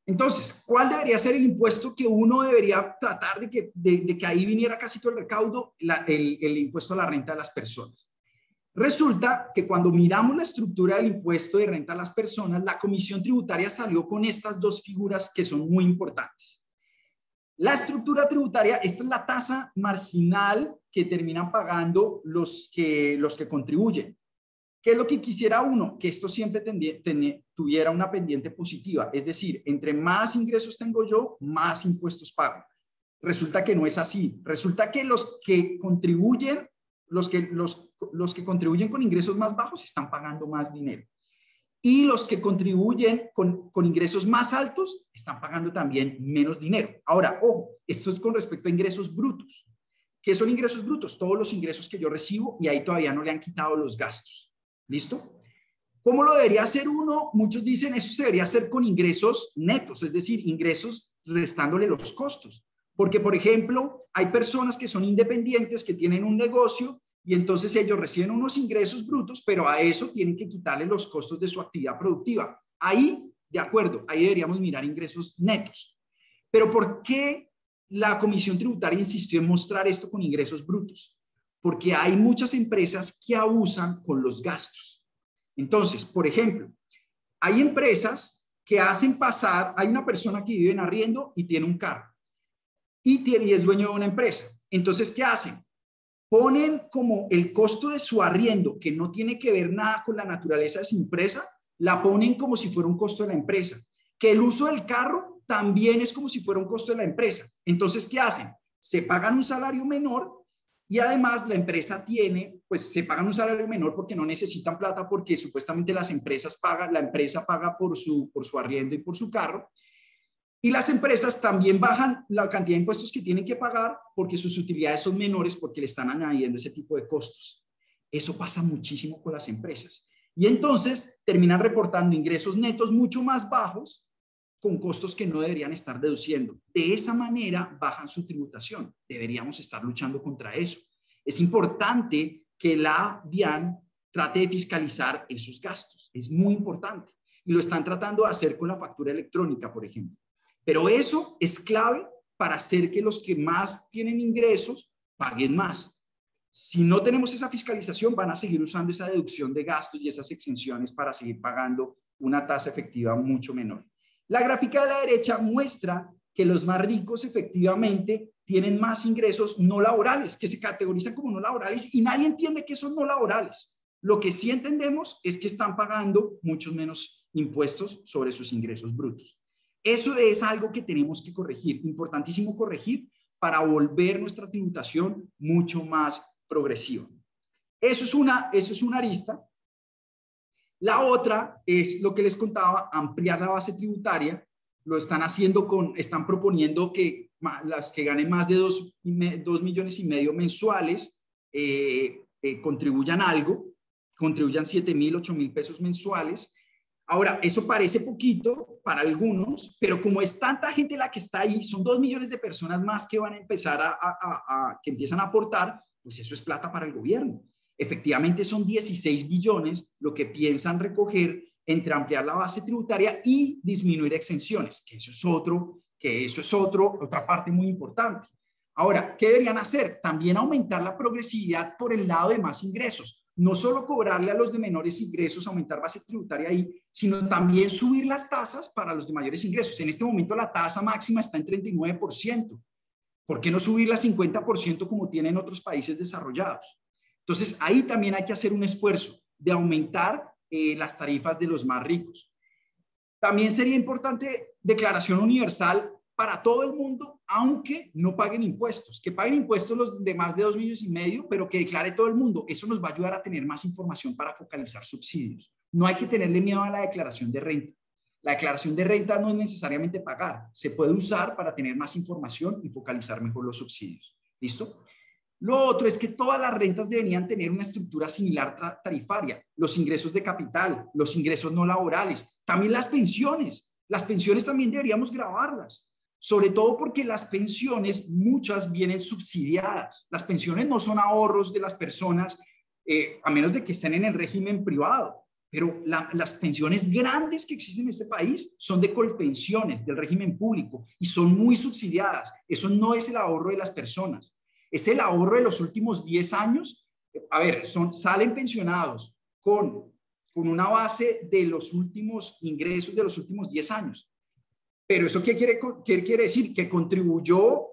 Entonces, ¿cuál debería ser el impuesto que uno debería tratar de que ahí viniera casi todo el recaudo? El impuesto a la renta de las personas. Resulta que cuando miramos la estructura del impuesto de renta a las personas, la Comisión Tributaria salió con estas dos figuras que son muy importantes. La estructura tributaria, esta es la tasa marginal que terminan pagando los que contribuyen. ¿Qué es lo que quisiera uno? Que esto siempre tuviera una pendiente positiva. Es decir, entre más ingresos tengo yo, más impuestos pago. Resulta que no es así. Resulta que los que contribuyen con ingresos más bajos están pagando más dinero. Y los que contribuyen con ingresos más altos están pagando también menos dinero. Ahora, ojo, esto es con respecto a ingresos brutos. ¿Qué son ingresos brutos? Todos los ingresos que yo recibo y ahí todavía no le han quitado los gastos. ¿Listo? ¿Cómo lo debería hacer uno? Muchos dicen eso se debería hacer con ingresos netos, es decir, ingresos restándole los costos. Porque, por ejemplo, hay personas que son independientes, que tienen un negocio y entonces ellos reciben unos ingresos brutos, pero a eso tienen que quitarle los costos de su actividad productiva. Ahí, de acuerdo, ahí deberíamos mirar ingresos netos. Pero ¿por qué la Comisión Tributaria insistió en mostrar esto con ingresos brutos? Porque hay muchas empresas que abusan con los gastos. Entonces, por ejemplo, hay empresas que hacen pasar, hay una persona que vive en arriendo y tiene un carro y es dueño de una empresa. Entonces, ¿qué hacen? Ponen como el costo de su arriendo, que no tiene que ver nada con la naturaleza de su empresa, la ponen como si fuera un costo de la empresa. Que el uso del carro también es como si fuera un costo de la empresa. Entonces, ¿qué hacen? se pagan un salario menor y además la empresa tiene, pues se pagan un salario menor porque no necesitan plata, porque supuestamente las empresas pagan, la empresa paga por su arriendo y por su carro. Y las empresas también bajan la cantidad de impuestos que tienen que pagar porque sus utilidades son menores, porque le están añadiendo ese tipo de costos. Eso pasa muchísimo con las empresas. Y entonces terminan reportando ingresos netos mucho más bajos con costos que no deberían estar deduciendo. De esa manera bajan su tributación. Deberíamos estar luchando contra eso. Es importante que la DIAN trate de fiscalizar esos gastos. Es muy importante. Y lo están tratando de hacer con la factura electrónica, por ejemplo. Pero eso es clave para hacer que los que más tienen ingresos paguen más. Si no tenemos esa fiscalización, van a seguir usando esa deducción de gastos y esas exenciones para seguir pagando una tasa efectiva mucho menor. La gráfica de la derecha muestra que los más ricos efectivamente tienen más ingresos no laborales, que se categorizan como no laborales y nadie entiende que son no laborales. Lo que sí entendemos es que están pagando muchos menos impuestos sobre sus ingresos brutos. Eso es algo que tenemos que corregir, importantísimo corregir para volver nuestra tributación mucho más progresiva. Eso es una arista. La otra es lo que les contaba, ampliar la base tributaria. Lo están haciendo están proponiendo que las que ganen más de 2,5 millones mensuales contribuyan algo, contribuyan 7,000, 8,000 pesos mensuales. Ahora, eso parece poquito para algunos, pero como es tanta gente la que está ahí, son 2 millones de personas más que van a empezar que empiezan a aportar, pues eso es plata para el gobierno. Efectivamente son 16 billones lo que piensan recoger entre ampliar la base tributaria y disminuir exenciones, que eso es otra parte muy importante. Ahora, ¿qué deberían hacer? También aumentar la progresividad por el lado de más ingresos. No solo cobrarle a los de menores ingresos, aumentar base tributaria ahí, sino también subir las tasas para los de mayores ingresos. En este momento la tasa máxima está en 39%. ¿Por qué no subirla a 50% como tienen otros países desarrollados? Entonces, ahí también hay que hacer un esfuerzo de aumentar las tarifas de los más ricos. También sería importante declaración universal para todo el mundo, aunque no paguen impuestos. Que paguen impuestos los de más de 2,5 millones, pero que declare todo el mundo. Eso nos va a ayudar a tener más información para focalizar subsidios. No hay que tenerle miedo a la declaración de renta. La declaración de renta no es necesariamente pagar. Se puede usar para tener más información y focalizar mejor los subsidios. ¿Listo? Lo otro es que todas las rentas deberían tener una estructura similar tarifaria. Los ingresos de capital, los ingresos no laborales, también las pensiones. Las pensiones también deberíamos gravarlas. Sobre todo porque las pensiones, muchas vienen subsidiadas. Las pensiones no son ahorros de las personas, a menos de que estén en el régimen privado. Pero las pensiones grandes que existen en este país son de colpensiones del régimen público y son muy subsidiadas. Eso no es el ahorro de las personas. Es el ahorro de los últimos 10 años. A ver, salen pensionados con una base de los últimos ingresos de los últimos 10 años. Pero ¿eso qué quiere decir? Que contribuyó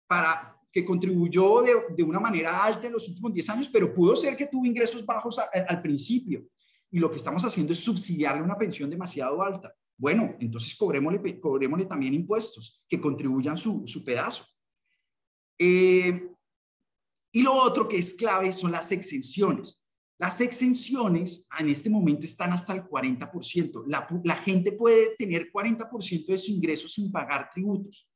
de una manera alta en los últimos 10 años, pero pudo ser que tuvo ingresos bajos al principio. Y lo que estamos haciendo es subsidiarle una pensión demasiado alta. Bueno, entonces cobrémosle también impuestos que contribuyan su pedazo. Y lo otro que es clave son las exenciones. Las exenciones en este momento están hasta el 40%. La gente puede tener 40% de su ingreso sin pagar tributos.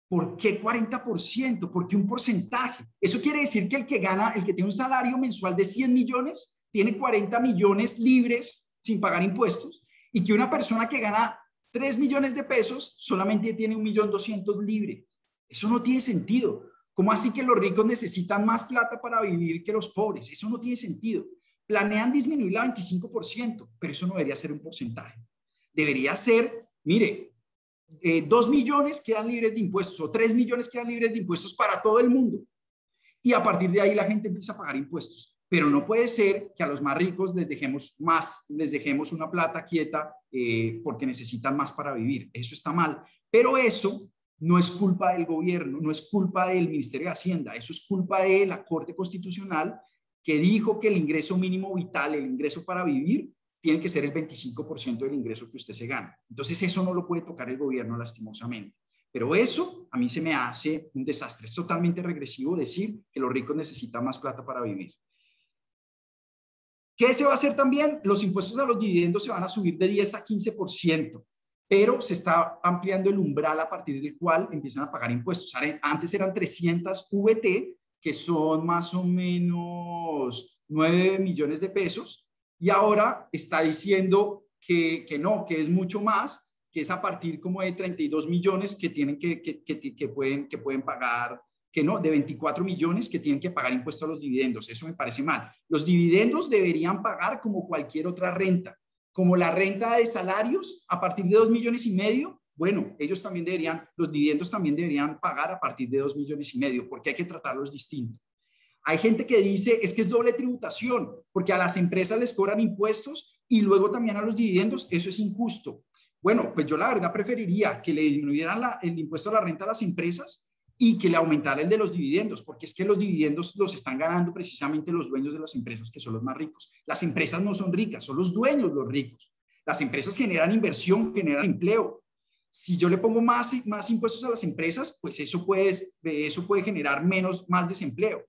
¿Por qué 40%? ¿Por qué un porcentaje? Eso quiere decir que el que tiene un salario mensual de 100 millones, tiene 40 millones libres sin pagar impuestos, y que una persona que gana 3 millones de pesos solamente tiene 1.200.000 libre. Eso no tiene sentido. ¿Cómo así que los ricos necesitan más plata para vivir que los pobres? Eso no tiene sentido. Planean disminuirla a 25%, pero eso no debería ser un porcentaje. Debería ser, mire, 2 millones quedan libres de impuestos o 3 millones quedan libres de impuestos para todo el mundo. Y a partir de ahí la gente empieza a pagar impuestos. Pero no puede ser que a los más ricos les dejemos una plata quieta porque necesitan más para vivir. Eso está mal. Pero eso no es culpa del gobierno, no es culpa del Ministerio de Hacienda, eso es culpa de la Corte Constitucional, que dijo que el ingreso mínimo vital, el ingreso para vivir, tiene que ser el 25% del ingreso que usted se gana. Entonces eso no lo puede tocar el gobierno lastimosamente. Pero eso a mí se me hace un desastre. Es totalmente regresivo decir que los ricos necesitan más plata para vivir. ¿Qué se va a hacer también? Los impuestos a los dividendos se van a subir de 10 a 15%, pero se está ampliando el umbral a partir del cual empiezan a pagar impuestos. Antes eran 300 VT, que son más o menos 9 millones de pesos, y ahora está diciendo que no, que es mucho más, que es a partir como de 32 millones que tienen que pueden pagar, que no, de 24 millones que tienen que pagar impuestos a los dividendos. Eso me parece mal. Los dividendos deberían pagar como cualquier otra renta, como la renta de salarios a partir de 2,5 millones. Bueno, ellos también deberían, los dividendos también deberían pagar a partir de 2,5 millones, porque hay que tratarlos distintos. Hay gente que dice, es que es doble tributación, porque a las empresas les cobran impuestos y luego también a los dividendos. Eso es injusto. Bueno, pues yo la verdad preferiría que le disminuyeran el impuesto a la renta a las empresas y que le aumentara el de los dividendos, porque es que los dividendos los están ganando precisamente los dueños de las empresas, que son los más ricos. Las empresas no son ricas, son los dueños los ricos. Las empresas generan inversión, generan empleo. Si yo le pongo más impuestos a las empresas, pues eso puede generar más desempleo.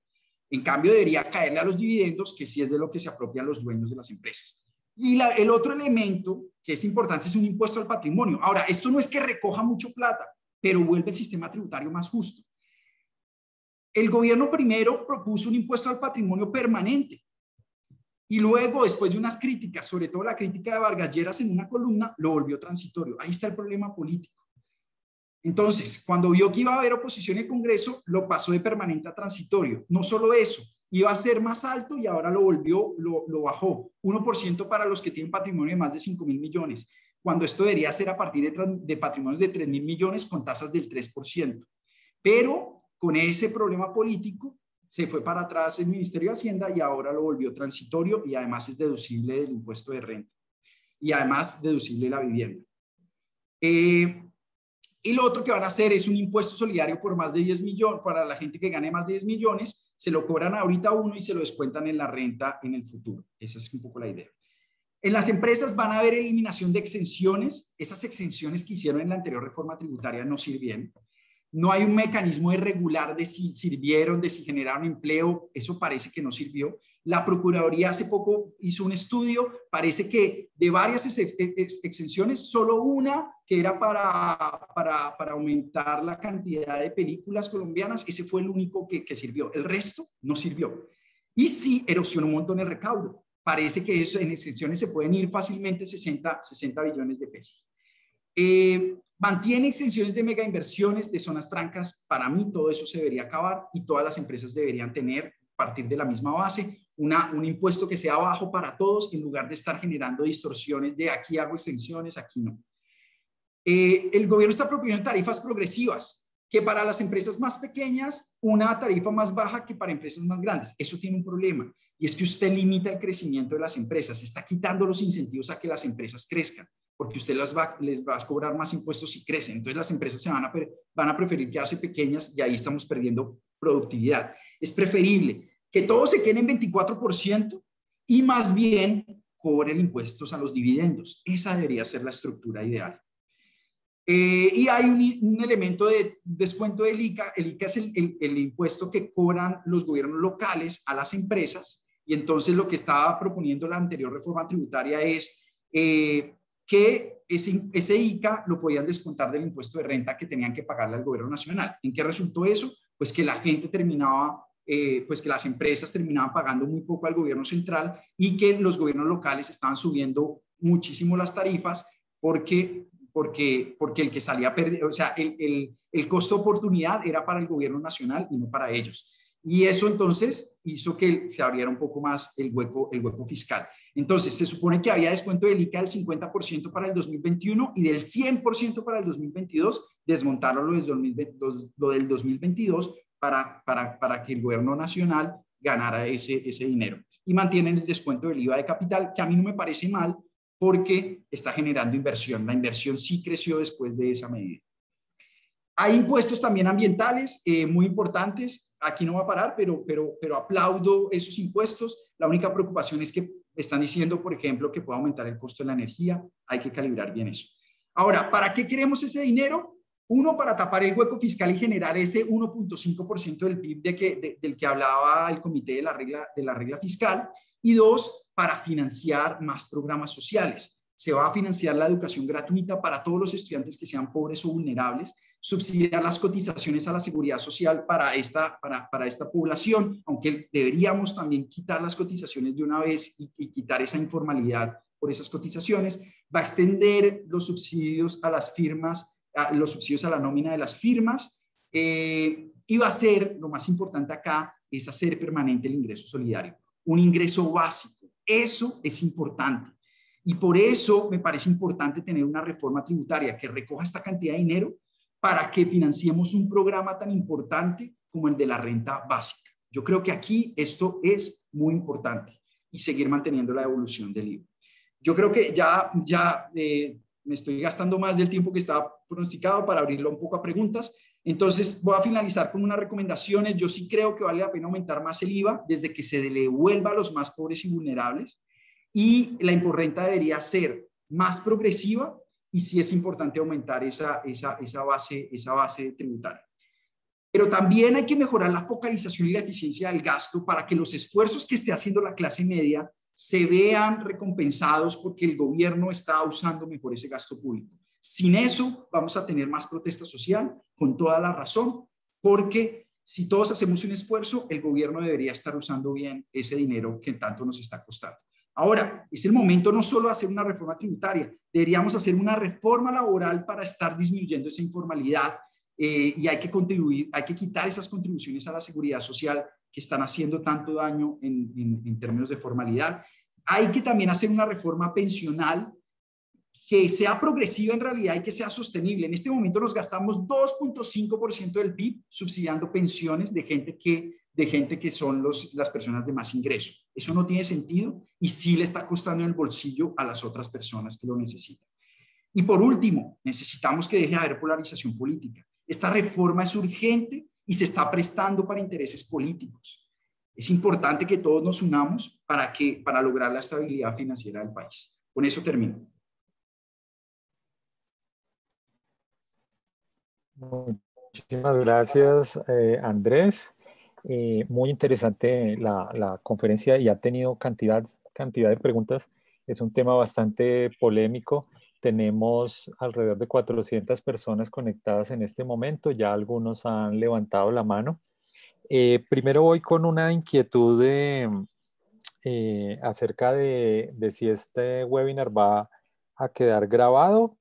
En cambio, debería caerle a los dividendos, que sí es de lo que se apropian los dueños de las empresas. Y el otro elemento que es importante es un impuesto al patrimonio. Ahora, esto no es que recoja mucho plata, pero vuelve el sistema tributario más justo. El gobierno primero propuso un impuesto al patrimonio permanente y luego, después de unas críticas, sobre todo la crítica de Vargas Lleras en una columna, lo volvió transitorio. Ahí está el problema político. Entonces, cuando vio que iba a haber oposición en el Congreso, lo pasó de permanente a transitorio. No solo eso, iba a ser más alto y ahora lo bajó. 1% para los que tienen patrimonio de más de 5,000 millones. Cuando esto debería ser a partir de patrimonios de 3,000 millones con tasas del 3%. Pero con ese problema político se fue para atrás el Ministerio de Hacienda y ahora lo volvió transitorio y además es deducible del impuesto de renta y además deducible la vivienda. Y lo otro que van a hacer es un impuesto solidario por más de 10 millones, para la gente que gane más de 10 millones, se lo cobran ahorita uno y se lo descuentan en la renta en el futuro. Esa es un poco la idea. En las empresas van a haber eliminación de exenciones. Esas exenciones que hicieron en la anterior reforma tributaria no sirvieron. No hay un mecanismo de regular de si sirvieron, de si generaron empleo. Eso parece que no sirvió. La Procuraduría hace poco hizo un estudio. Parece que de varias exenciones, solo una que era para aumentar la cantidad de películas colombianas, ese fue el único que sirvió. El resto no sirvió. Y sí erosionó un montón el recaudo. Parece que en exenciones se pueden ir fácilmente 60 billones de pesos. Mantiene exenciones de mega inversiones, de zonas francas. Para mí todo eso se debería acabar y todas las empresas deberían tener, a partir de la misma base, un impuesto que sea bajo para todos en lugar de estar generando distorsiones de aquí hago exenciones, aquí no. El gobierno está proponiendo tarifas progresivas, que para las empresas más pequeñas, una tarifa más baja que para empresas más grandes. Eso tiene un problema, y es que usted limita el crecimiento de las empresas, está quitando los incentivos a que las empresas crezcan, porque usted les va a cobrar más impuestos si crecen. Entonces las empresas van a preferir quedarse pequeñas y ahí estamos perdiendo productividad. Es preferible que todos se queden en 24% y más bien cobren impuestos a los dividendos. Esa debería ser la estructura ideal. Y hay un elemento de descuento del ICA. El ICA es el impuesto que cobran los gobiernos locales a las empresas, y entonces lo que estaba proponiendo la anterior reforma tributaria es que ese ICA lo podían descontar del impuesto de renta que tenían que pagarle al gobierno nacional. ¿En qué resultó eso? Pues que la gente terminaba, pues que las empresas terminaban pagando muy poco al gobierno central y que los gobiernos locales estaban subiendo muchísimo las tarifas porque el que salía perdido, o sea, el costo de oportunidad era para el gobierno nacional y no para ellos. Y eso entonces hizo que se abriera un poco más el hueco fiscal. Entonces, se supone que había descuento del ICA del 50% para el 2021 y del 100% para el 2022, desmontaron lo del 2022 para que el gobierno nacional ganara ese dinero. Y mantienen el descuento del IVA de capital, que a mí no me parece mal, porque está generando inversión. La inversión sí creció después de esa medida. Hay impuestos también ambientales muy importantes. Aquí no va a parar, pero aplaudo esos impuestos. La única preocupación es que están diciendo, por ejemplo, que puede aumentar el costo de la energía. Hay que calibrar bien eso. Ahora, ¿para qué queremos ese dinero? Uno, para tapar el hueco fiscal y generar ese 1.5% del PIB del que hablaba el comité de la regla fiscal. Y dos, para financiar más programas sociales. Se va a financiar la educación gratuita para todos los estudiantes que sean pobres o vulnerables, subsidiar las cotizaciones a la seguridad social para esta población, aunque deberíamos también quitar las cotizaciones de una vez y quitar esa informalidad por esas cotizaciones. Va a extender los subsidios a las firmas, los subsidios a la nómina de las firmas, y va a ser, lo más importante acá, es hacer permanente el ingreso solidario, un ingreso básico. Eso es importante. Y por eso me parece importante tener una reforma tributaria que recoja esta cantidad de dinero para que financiemos un programa tan importante como el de la renta básica. Yo creo que aquí esto es muy importante y seguir manteniendo la evolución del IVA. Yo creo que ya me estoy gastando más del tiempo que estaba pronosticado para abrirlo un poco a preguntas. Entonces voy a finalizar con unas recomendaciones. Yo sí creo que vale la pena aumentar más el IVA desde que se le devuelva a los más pobres y vulnerables. Y la imporrenta debería ser más progresiva y sí es importante aumentar esa base tributaria. Pero también hay que mejorar la focalización y la eficiencia del gasto para que los esfuerzos que esté haciendo la clase media se vean recompensados porque el gobierno está usando mejor ese gasto público. Sin eso vamos a tener más protesta social, con toda la razón, porque si todos hacemos un esfuerzo, el gobierno debería estar usando bien ese dinero que tanto nos está costando. Ahora, es el momento no solo de hacer una reforma tributaria, deberíamos hacer una reforma laboral para estar disminuyendo esa informalidad, y hay que quitar esas contribuciones a la seguridad social que están haciendo tanto daño en términos de formalidad. Hay que también hacer una reforma pensional que sea progresiva en realidad y que sea sostenible. En este momento nos gastamos 2.5% del PIB subsidiando pensiones de gente que son las personas de más ingreso. Eso no tiene sentido y sí le está costando en el bolsillo a las otras personas que lo necesitan. Y por último, necesitamos que deje de haber polarización política. Esta reforma es urgente y se está prestando para intereses políticos. Es importante que todos nos unamos para lograr la estabilidad financiera del país. Con eso termino. Muchísimas gracias, Andrés. Muy interesante la conferencia y ha tenido cantidad de preguntas. Es un tema bastante polémico. Tenemos alrededor de 400 personas conectadas en este momento. Ya algunos han levantado la mano. Primero voy con una inquietud acerca de si este webinar va a quedar grabado.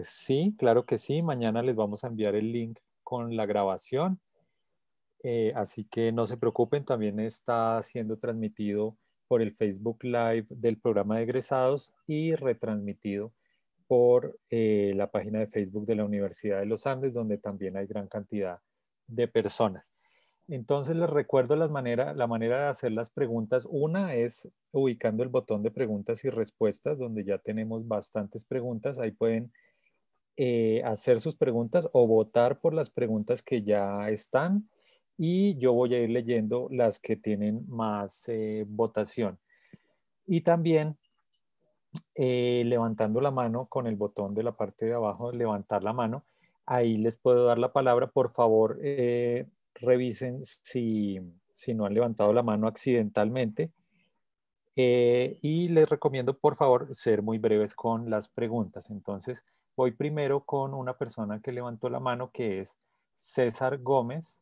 Sí, claro que sí. Mañana les vamos a enviar el link con la grabación. Así que no se preocupen, también está siendo transmitido por el Facebook Live del programa de egresados y retransmitido por la página de Facebook de la Universidad de los Andes, donde también hay gran cantidad de personas. Entonces les recuerdo la manera de hacer las preguntas. Una es ubicando el botón de preguntas y respuestas, donde ya tenemos bastantes preguntas. Ahí pueden hacer sus preguntas o votar por las preguntas que ya están. Y yo voy a ir leyendo las que tienen más votación. Y también levantando la mano con el botón de la parte de abajo, levantar la mano. Ahí les puedo dar la palabra. Por favor, revisen si no han levantado la mano accidentalmente. Y les recomiendo, por favor, ser muy breves con las preguntas. Entonces, voy primero con una persona que levantó la mano, que es César Gómez.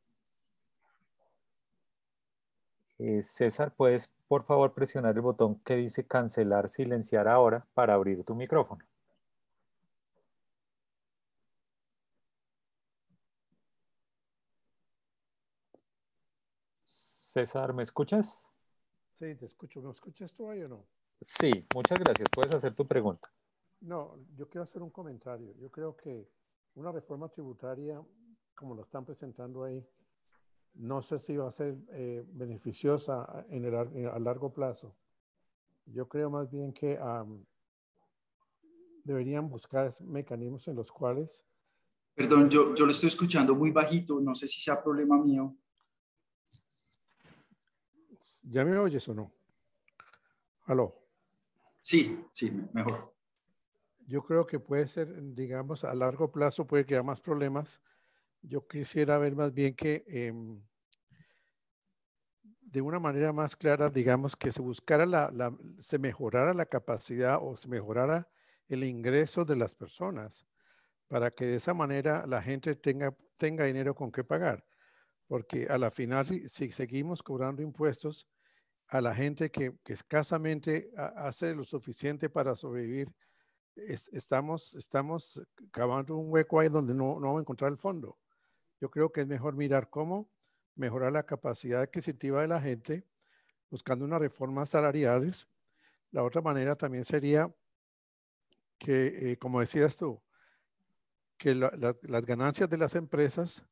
César, ¿puedes, por favor, presionar el botón que dice cancelar, silenciar ahora para abrir tu micrófono? César, ¿me escuchas? Sí, te escucho. ¿Me escuchas tú ahí o no? Sí, muchas gracias. Puedes hacer tu pregunta. No, yo quiero hacer un comentario. Yo creo que una reforma tributaria, como lo están presentando ahí, no sé si va a ser beneficiosa a largo plazo. Yo creo más bien que deberían buscar mecanismos en los cuales... Perdón, yo lo estoy escuchando muy bajito, no sé si sea problema mío. ¿Ya me oyes o no? ¿Aló? Sí, mejor. Yo creo que puede ser, digamos, a largo plazo puede crear más problemas. Yo quisiera ver más bien que de una manera más clara, digamos, que se buscara se mejorara la capacidad o se mejorara el ingreso de las personas para que de esa manera la gente tenga dinero con qué pagar. Porque a la final, si seguimos cobrando impuestos a la gente que escasamente hace lo suficiente para sobrevivir, estamos cavando un hueco ahí donde no vamos a encontrar el fondo. Yo creo que es mejor mirar cómo mejorar la capacidad adquisitiva de la gente, buscando unas reformas salariales. La otra manera también sería que, como decías tú, que las ganancias de las empresas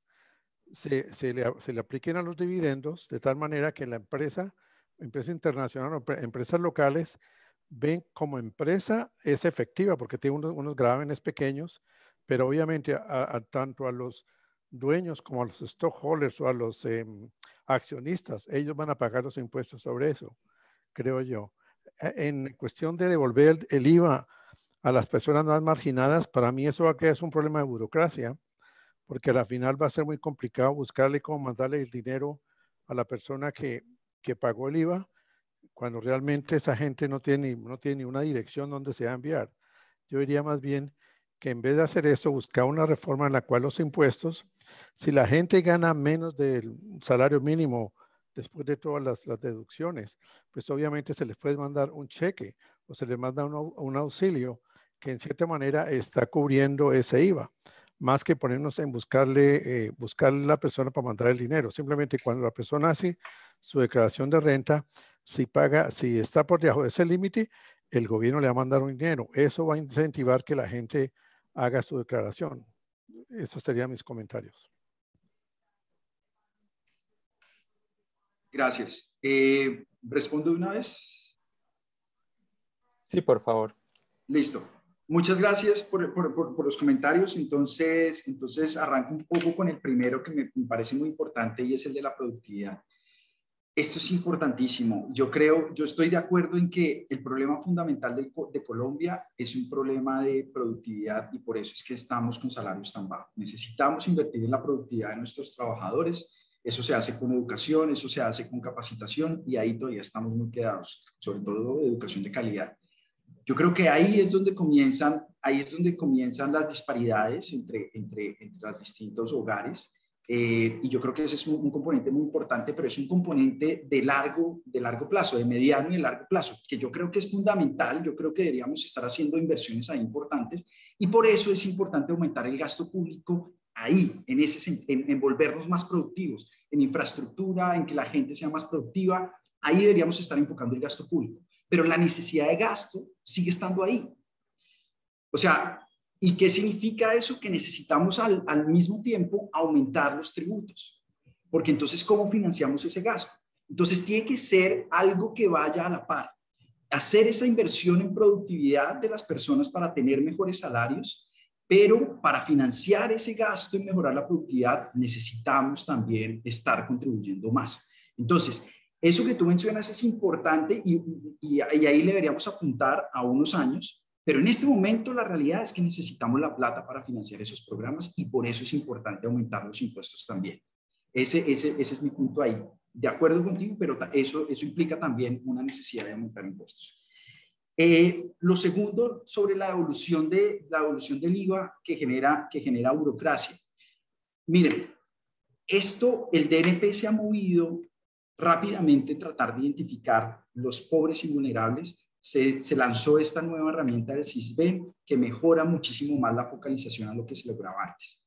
se le apliquen a los dividendos de tal manera que la empresa internacional o empresas locales ven como empresa es efectiva porque tiene unos gravámenes pequeños, pero obviamente tanto a los dueños como a los stockholders o a los accionistas, ellos van a pagar los impuestos sobre eso, creo yo. En cuestión de devolver el IVA a las personas más marginadas, para mí eso va a crear un problema de burocracia, porque a la final va a ser muy complicado buscarle cómo mandarle el dinero a la persona que pagó el IVA, cuando realmente esa gente no tiene ni una dirección donde se va a enviar. Yo diría más bien que en vez de hacer eso, buscar una reforma en la cual los impuestos, si la gente gana menos del salario mínimo después de todas las deducciones, pues obviamente se les puede mandar un cheque o se les manda un auxilio que en cierta manera está cubriendo ese IVA, más que ponernos en buscarle a la persona para mandar el dinero. Simplemente cuando la persona hace su declaración de renta, si está por debajo de ese límite, el gobierno le va a mandar un dinero. Eso va a incentivar que la gente haga su declaración. Esos serían mis comentarios. Gracias. ¿Respondo de una vez? Sí, por favor. Listo. Muchas gracias por los comentarios. Entonces arranco un poco con el primero que me parece muy importante y es el de la productividad. Esto es importantísimo. Yo estoy de acuerdo en que el problema fundamental de Colombia es un problema de productividad y por eso es que estamos con salarios tan bajos. Necesitamos invertir en la productividad de nuestros trabajadores. Eso se hace con educación, eso se hace con capacitación y ahí todavía estamos muy quedados, sobre todo de educación de calidad. Yo creo que ahí es donde comienzan las disparidades entre los distintos hogares. Y yo creo que ese es un componente muy importante, pero es un componente de largo plazo, de mediano y de largo plazo, que yo creo que es fundamental. Yo creo que deberíamos estar haciendo inversiones ahí importantes y por eso es importante aumentar el gasto público ahí, en volvernos más productivos, en infraestructura, en que la gente sea más productiva. Ahí deberíamos estar enfocando el gasto público, pero la necesidad de gasto sigue estando ahí. O sea, ¿y qué significa eso? Que necesitamos al mismo tiempo aumentar los tributos, porque entonces, ¿cómo financiamos ese gasto? Entonces, tiene que ser algo que vaya a la par. Hacer esa inversión en productividad de las personas para tener mejores salarios, pero para financiar ese gasto y mejorar la productividad, necesitamos también estar contribuyendo más. Entonces, eso que tú mencionas es importante y ahí le deberíamos apuntar a unos años. Pero en este momento la realidad es que necesitamos la plata para financiar esos programas y por eso es importante aumentar los impuestos también. Ese es mi punto ahí. De acuerdo contigo, pero eso implica también una necesidad de aumentar impuestos. Lo segundo, sobre la evolución del IVA que genera burocracia. Miren, el DNP se ha movido rápidamente en tratar de identificar los pobres y vulnerables. Se lanzó esta nueva herramienta del SISBEN que mejora muchísimo más la focalización a lo que se lograba antes.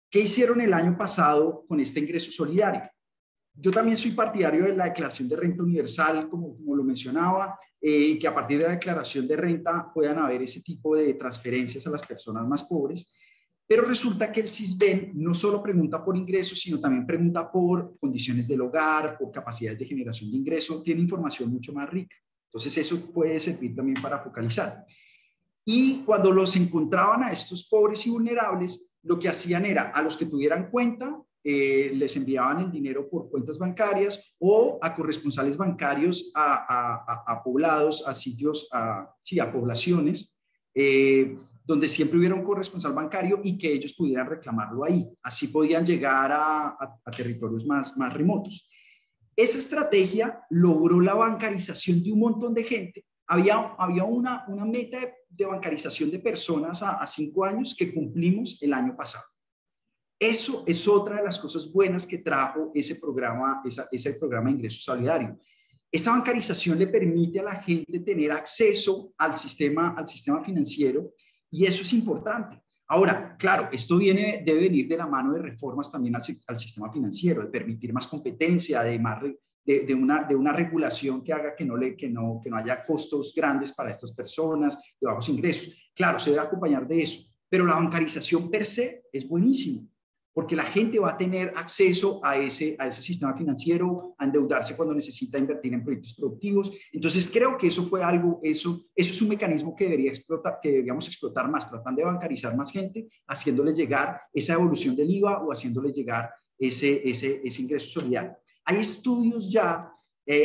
¿Qué hicieron el año pasado con este ingreso solidario? Yo también soy partidario de la declaración de renta universal, como lo mencionaba, y que a partir de la declaración de renta puedan haber ese tipo de transferencias a las personas más pobres. Pero resulta que el SISBEN no solo pregunta por ingresos, sino también pregunta por condiciones del hogar, por capacidades de generación de ingresos, tiene información mucho más rica. Entonces eso puede servir también para focalizar. Y cuando los encontraban a estos pobres y vulnerables, lo que hacían era a los que tuvieran cuenta, les enviaban el dinero por cuentas bancarias o a corresponsales bancarios a poblados, a sitios, a poblaciones, donde siempre hubiera un corresponsal bancario y que ellos pudieran reclamarlo ahí. Así podían llegar a territorios más remotos. Esa estrategia logró la bancarización de un montón de gente. Había una meta de bancarización de personas a 5 años que cumplimos el año pasado. Eso es otra de las cosas buenas que trajo ese programa de ingreso solidario. Esa bancarización le permite a la gente tener acceso al sistema financiero y eso es importante. Ahora, claro, esto debe venir de la mano de reformas también al sistema financiero, de permitir más competencia, de una regulación que haga que no haya costos grandes para estas personas de bajos ingresos. Claro, se debe acompañar de eso, pero la bancarización per se es buenísimo, porque la gente va a tener acceso a ese sistema financiero, a endeudarse cuando necesita invertir en proyectos productivos. Entonces, creo que eso es un mecanismo que deberíamos explotar más, tratando de bancarizar más gente, haciéndole llegar esa evolución del IVA o haciéndole llegar ese ingreso solidario. Hay estudios ya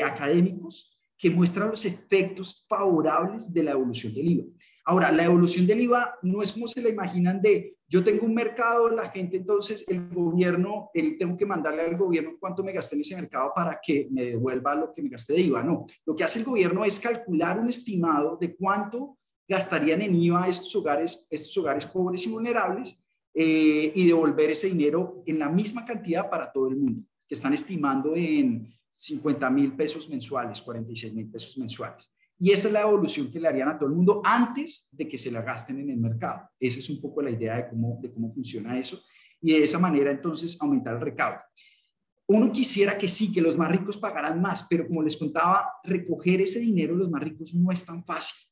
académicos que muestran los efectos favorables de la evolución del IVA. Ahora, la evolución del IVA no es como se la imaginan de yo tengo un mercado, la gente, entonces el gobierno, tengo que mandarle al gobierno cuánto me gasté en ese mercado para que me devuelva lo que me gasté de IVA. No, lo que hace el gobierno es calcular un estimado de cuánto gastarían en IVA estos hogares pobres y vulnerables y devolver ese dinero en la misma cantidad para todo el mundo, que están estimando en 50,000 pesos mensuales, 46,000 pesos mensuales. Y esa es la evolución que le harían a todo el mundo antes de que se la gasten en el mercado. Esa es un poco la idea de cómo funciona eso. Y de esa manera, entonces, aumentar el recaudo. Uno quisiera que sí, que los más ricos pagaran más, pero como les contaba, recoger ese dinero de los más ricos no es tan fácil.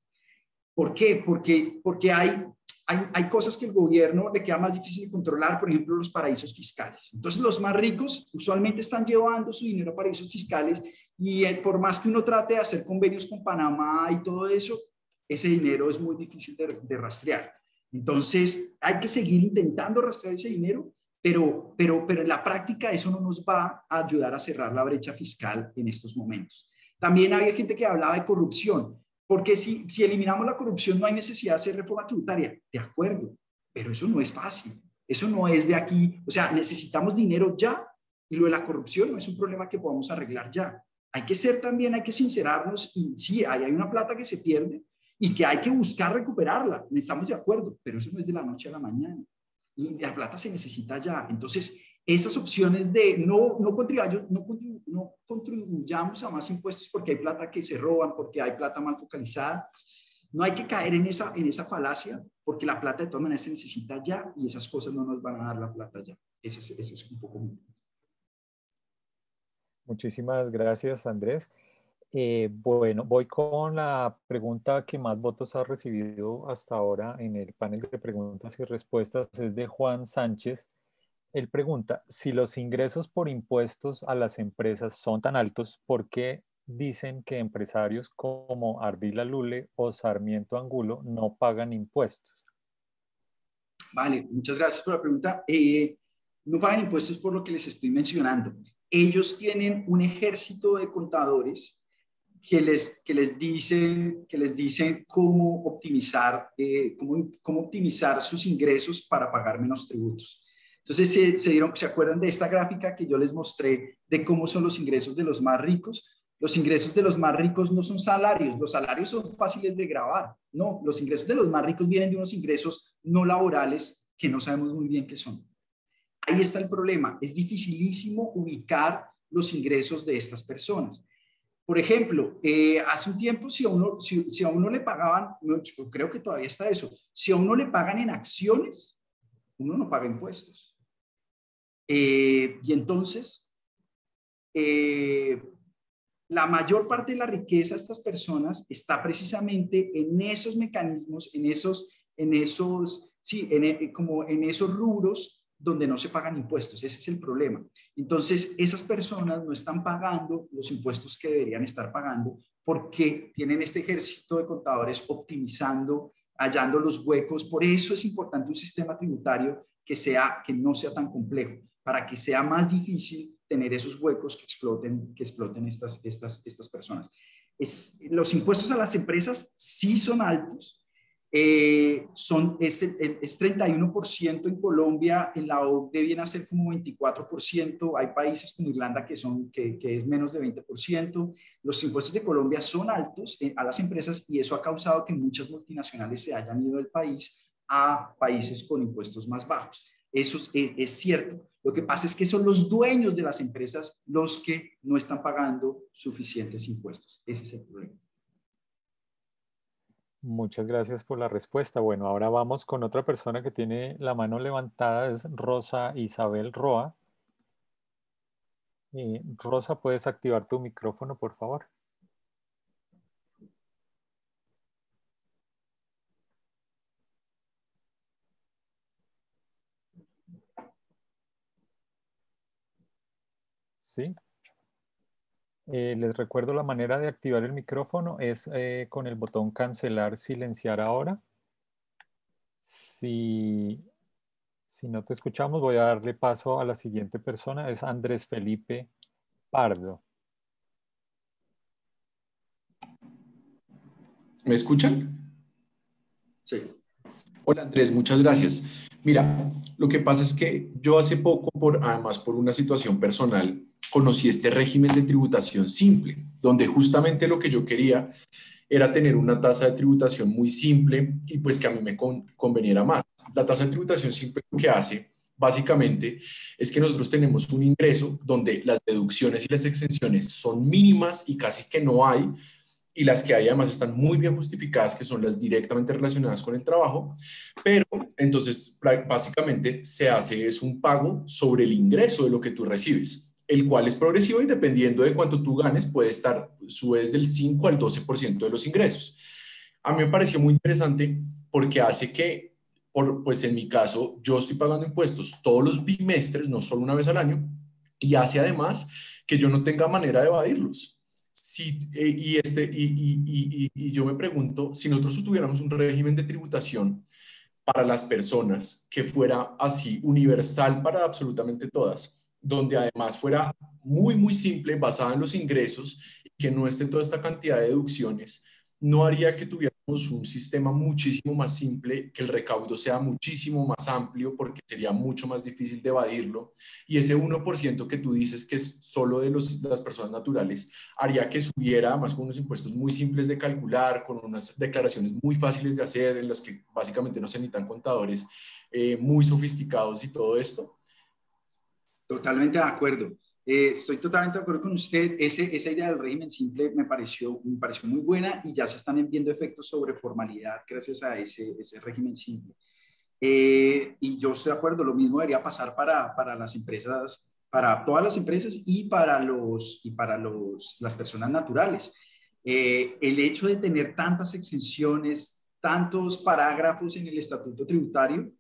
¿Por qué? Porque hay cosas que el gobierno le queda más difícil de controlar, por ejemplo, los paraísos fiscales. Entonces, los más ricos usualmente están llevando su dinero a paraísos fiscales y por más que uno trate de hacer convenios con Panamá y todo eso, ese dinero es muy difícil de rastrear. Entonces, hay que seguir intentando rastrear ese dinero, pero en la práctica eso no nos va a ayudar a cerrar la brecha fiscal en estos momentos. También había gente que hablaba de corrupción, porque si eliminamos la corrupción no hay necesidad de hacer reforma tributaria. De acuerdo, pero eso no es fácil. Eso no es de aquí. O sea, necesitamos dinero ya y lo de la corrupción no es un problema que podamos arreglar ya. Hay que sincerarnos y sí, hay una plata que se pierde y que hay que buscar recuperarla. Estamos de acuerdo, pero eso no es de la noche a la mañana. Y la plata se necesita ya. Entonces, esas opciones de no contribuyamos a más impuestos porque hay plata que se roban, porque hay plata mal focalizada, no hay que caer en esa falacia, porque la plata de todas maneras se necesita ya y esas cosas no nos van a dar la plata ya. Ese es un poco mi... Muchísimas gracias, Andrés. Bueno, voy con la pregunta que más votos ha recibido hasta ahora en el panel de preguntas y respuestas. Es de Juan Sánchez. Él pregunta, si los ingresos por impuestos a las empresas son tan altos, ¿por qué dicen que empresarios como Ardila Lule o Sarmiento Angulo no pagan impuestos? Vale, muchas gracias por la pregunta. No pagan impuestos por lo que les estoy mencionando. Ellos tienen un ejército de contadores que les dicen cómo optimizar sus ingresos para pagar menos tributos. Entonces, ¿se acuerdan de esta gráfica que yo les mostré de cómo son los ingresos de los más ricos? Los ingresos de los más ricos no son salarios, los salarios son fáciles de grabar. No, los ingresos de los más ricos vienen de unos ingresos no laborales que no sabemos muy bien qué son. Ahí está el problema, es dificilísimo ubicar los ingresos de estas personas. Por ejemplo, hace un tiempo si a uno le pagaban, yo creo que todavía está eso, si a uno le pagan en acciones, uno no paga impuestos. Y entonces, la mayor parte de la riqueza de estas personas está precisamente en esos mecanismos, en esos rubros donde no se pagan impuestos. Ese es el problema. Entonces, esas personas no están pagando los impuestos que deberían estar pagando porque tienen este ejército de contadores optimizando, hallando los huecos. Por eso es importante un sistema tributario que no sea tan complejo, para que sea más difícil tener esos huecos que exploten estas personas. Los impuestos a las empresas sí son altos, Es 31% en Colombia, en la OCDE viene a ser como 24%, hay países como Irlanda que es menos de 20%. Los impuestos de Colombia son altos a las empresas y eso ha causado que muchas multinacionales se hayan ido del país a países con impuestos más bajos. Eso es cierto. Lo que pasa es que son los dueños de las empresas los que no están pagando suficientes impuestos. Ese es el problema. Muchas gracias por la respuesta. Bueno, ahora vamos con otra persona que tiene la mano levantada, es Rosa Isabel Roa. Rosa, ¿puedes activar tu micrófono, por favor? Sí. Les recuerdo la manera de activar el micrófono es con el botón cancelar, silenciar ahora. Si no te escuchamos, voy a darle paso a la siguiente persona, es Andrés Felipe Pardo. ¿Me escuchan? Sí. Hola Andrés, muchas gracias. Mira, lo que pasa es que yo hace poco, además por una situación personal, conocí este régimen de tributación simple, donde justamente lo que yo quería era tener una tasa de tributación muy simple y pues que a mí me conveniera más. La tasa de tributación simple lo que hace básicamente es que nosotros tenemos un ingreso donde las deducciones y las exenciones son mínimas y casi que no hay, y las que hay además están muy bien justificadas, que son las directamente relacionadas con el trabajo, pero entonces básicamente se hace es un pago sobre el ingreso de lo que tú recibes, el cual es progresivo y dependiendo de cuánto tú ganes puede estar, subes del 5 al 12% de los ingresos. A mí me pareció muy interesante porque hace que, pues en mi caso, yo estoy pagando impuestos todos los bimestres, no solo una vez al año, y hace además que yo no tenga manera de evadirlos. Sí, y yo me pregunto, si nosotros tuviéramos un régimen de tributación para las personas que fuera así universal para absolutamente todas, donde además fuera muy, muy simple, basada en los ingresos y que no esté toda esta cantidad de deducciones, no haría que tuviéramos un sistema muchísimo más simple, que el recaudo sea muchísimo más amplio porque sería mucho más difícil de evadirlo, y ese 1% que tú dices que es solo de las personas naturales haría que subiera, además con unos impuestos muy simples de calcular, con unas declaraciones muy fáciles de hacer, en las que básicamente no se necesitan contadores muy sofisticados y todo esto. Totalmente de acuerdo. Estoy totalmente de acuerdo con usted. Esa idea del régimen simple me pareció muy buena y ya se están viendo efectos sobre formalidad gracias a ese régimen simple. Y yo estoy de acuerdo, lo mismo debería pasar para las empresas, para todas las empresas y para las personas naturales. El hecho de tener tantas exenciones, tantos parágrafos en el estatuto tributario,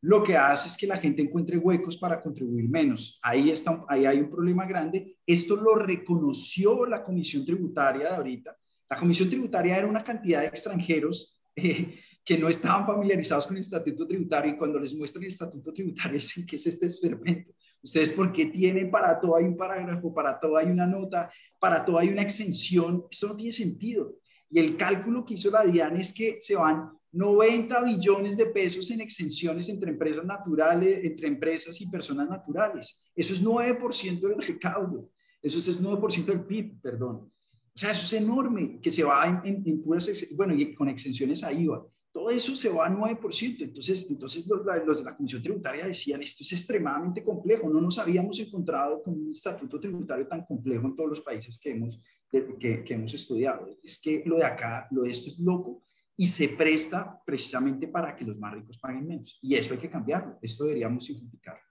lo que hace es que la gente encuentre huecos para contribuir menos. Ahí hay un problema grande. Esto lo reconoció la Comisión Tributaria de ahorita. La Comisión Tributaria era una cantidad de extranjeros que no estaban familiarizados con el estatuto tributario, y cuando les muestran el estatuto tributario dicen, ¿qué es este experimento? ¿Ustedes por qué tienen para todo hay un parágrafo, para todo hay una nota, para todo hay una exención? Esto no tiene sentido. Y el cálculo que hizo la DIAN es que se van 90 billones de pesos en exenciones entre empresas naturales, entre empresas y personas naturales. Eso es 9% del recaudo. Eso es 9% del PIB, perdón. O sea, eso es enorme, que se va en puras, bueno, y con exenciones a IVA. Todo eso se va a 9%. Entonces los de la Comisión Tributaria decían, esto es extremadamente complejo. No nos habíamos encontrado con un estatuto tributario tan complejo en todos los países que hemos estudiado. Es que lo de acá, lo de esto es loco y se presta precisamente para que los más ricos paguen menos. Y eso hay que cambiarlo. Esto deberíamos simplificarlo.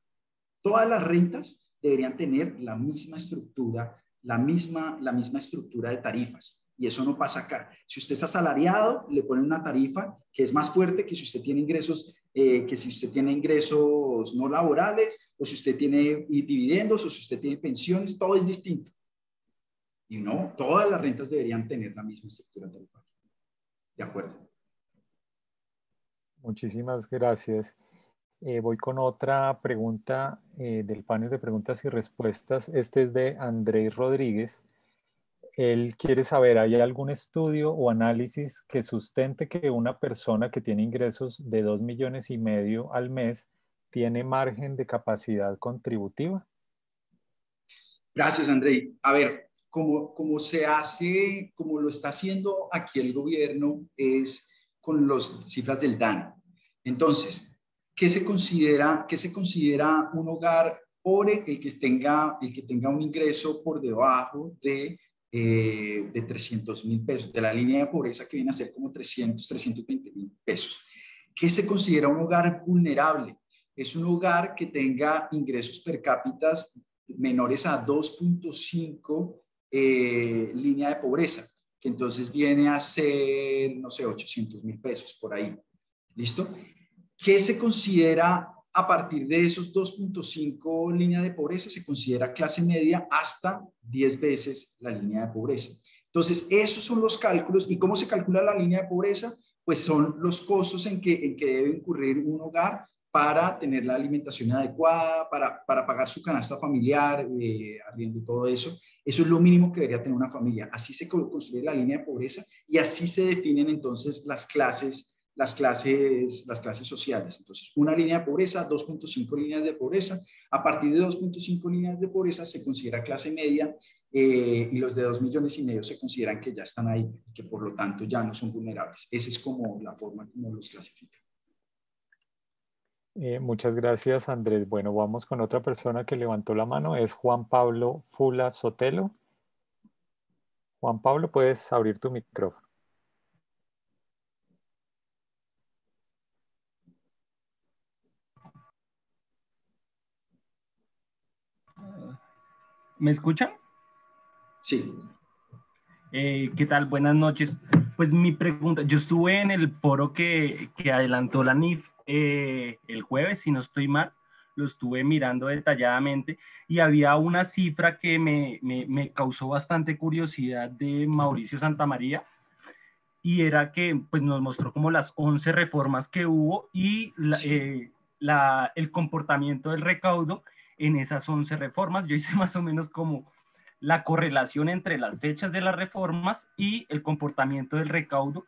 Todas las rentas deberían tener la misma estructura, la misma estructura de tarifas. Y eso no pasa acá. Si usted es asalariado, le ponen una tarifa que es más fuerte que si usted tiene ingresos, no laborales, o si usted tiene dividendos, o si usted tiene pensiones, todo es distinto. Y no, todas las rentas deberían tener la misma estructura tarifaria. De acuerdo. Muchísimas gracias. Voy con otra pregunta del panel de preguntas y respuestas. Este es de Andrés Rodríguez. Él quiere saber, ¿hay algún estudio o análisis que sustente que una persona que tiene ingresos de 2,5 millones al mes tiene margen de capacidad contributiva? Gracias, Andrei. A ver, como se hace, como lo está haciendo aquí el gobierno, es con las cifras del DANE. Entonces, ¿qué se considera un hogar pobre? El que tenga un ingreso por debajo de 300,000 pesos, de la línea de pobreza, que viene a ser como 320,000 pesos. ¿Qué se considera un hogar vulnerable? Es un hogar que tenga ingresos per cápita menores a 2.5 línea de pobreza, que entonces viene a ser, no sé, 800,000 pesos por ahí. ¿Listo? ¿Qué se considera a partir de esos 2.5 líneas de pobreza? Se considera clase media hasta 10 veces la línea de pobreza. Entonces, esos son los cálculos. ¿Y cómo se calcula la línea de pobreza? Pues son los costos en que debe incurrir un hogar para tener la alimentación adecuada, para pagar su canasta familiar, arriendo, todo eso. Eso es lo mínimo que debería tener una familia. Así se construye la línea de pobreza y así se definen entonces las clases sociales. Entonces, una línea de pobreza, 2.5 líneas de pobreza. A partir de 2.5 líneas de pobreza se considera clase media, y los de 2,5 millones se consideran que ya están ahí y que por lo tanto ya no son vulnerables. Esa es como la forma como los clasifican. Muchas gracias, Andrés. Bueno, vamos con otra persona que levantó la mano. Es Juan Pablo Fula Sotelo. Juan Pablo, puedes abrir tu micrófono. ¿Me escuchan? Sí. ¿Qué tal? Buenas noches. Pues mi pregunta, yo estuve en el foro que adelantó la NIF el jueves, si no estoy mal, lo estuve mirando detalladamente y había una cifra que me causó bastante curiosidad de Mauricio Santamaría, y era que pues, nos mostró como las 11 reformas que hubo y el comportamiento del recaudo en esas 11 reformas. Yo hice más o menos como la correlación entre las fechas de las reformas y el comportamiento del recaudo,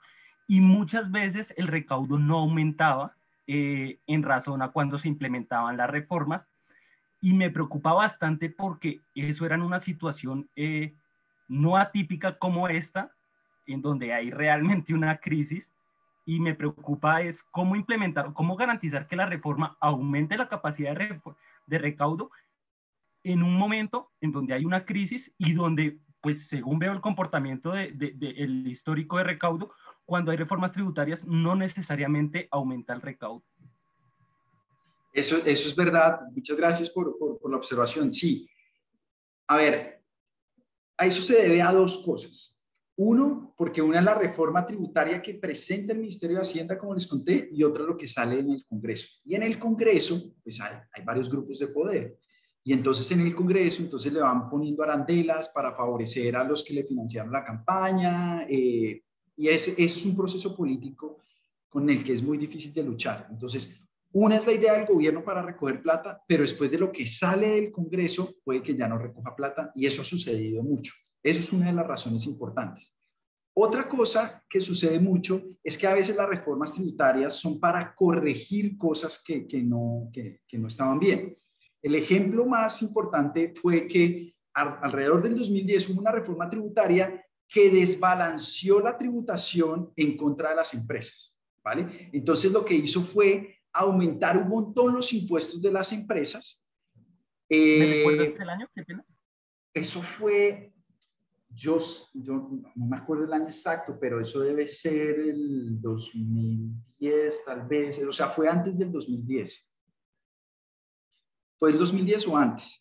y muchas veces el recaudo no aumentaba en razón a cuando se implementaban las reformas, y me preocupa bastante porque eso era en una situación no atípica como esta, en donde hay realmente una crisis, y me preocupa es cómo implementar, cómo garantizar que la reforma aumente la capacidad de recaudo en un momento en donde hay una crisis y donde, pues según veo el comportamiento el histórico de recaudo, cuando hay reformas tributarias no necesariamente aumenta el recaudo. Eso es verdad. Muchas gracias por la observación. Sí. A ver, a eso se debe a dos cosas. Uno, porque una es la reforma tributaria que presenta el Ministerio de Hacienda, como les conté, y otra lo que sale en el Congreso. Y en el Congreso, pues hay varios grupos de poder. Y entonces en el Congreso, entonces le van poniendo arandelas para favorecer a los que le financiaron la campaña. Y ese es un proceso político con el que es muy difícil de luchar. Entonces, una es la idea del gobierno para recoger plata, pero después de lo que sale del Congreso puede que ya no recoja plata, y eso ha sucedido mucho. Eso es una de las razones importantes. Otra cosa que sucede mucho es que a veces las reformas tributarias son para corregir cosas que no estaban bien. El ejemplo más importante fue que alrededor del 2010 hubo una reforma tributaria que desbalanceó la tributación en contra de las empresas, ¿vale? Entonces lo que hizo fue aumentar un montón los impuestos de las empresas. ¿Me recuerdas el año? ¿Qué pena? Eso fue, yo no me acuerdo el año exacto, pero eso debe ser el 2010 tal vez, o sea, fue antes del 2010. Fue el 2010 o antes.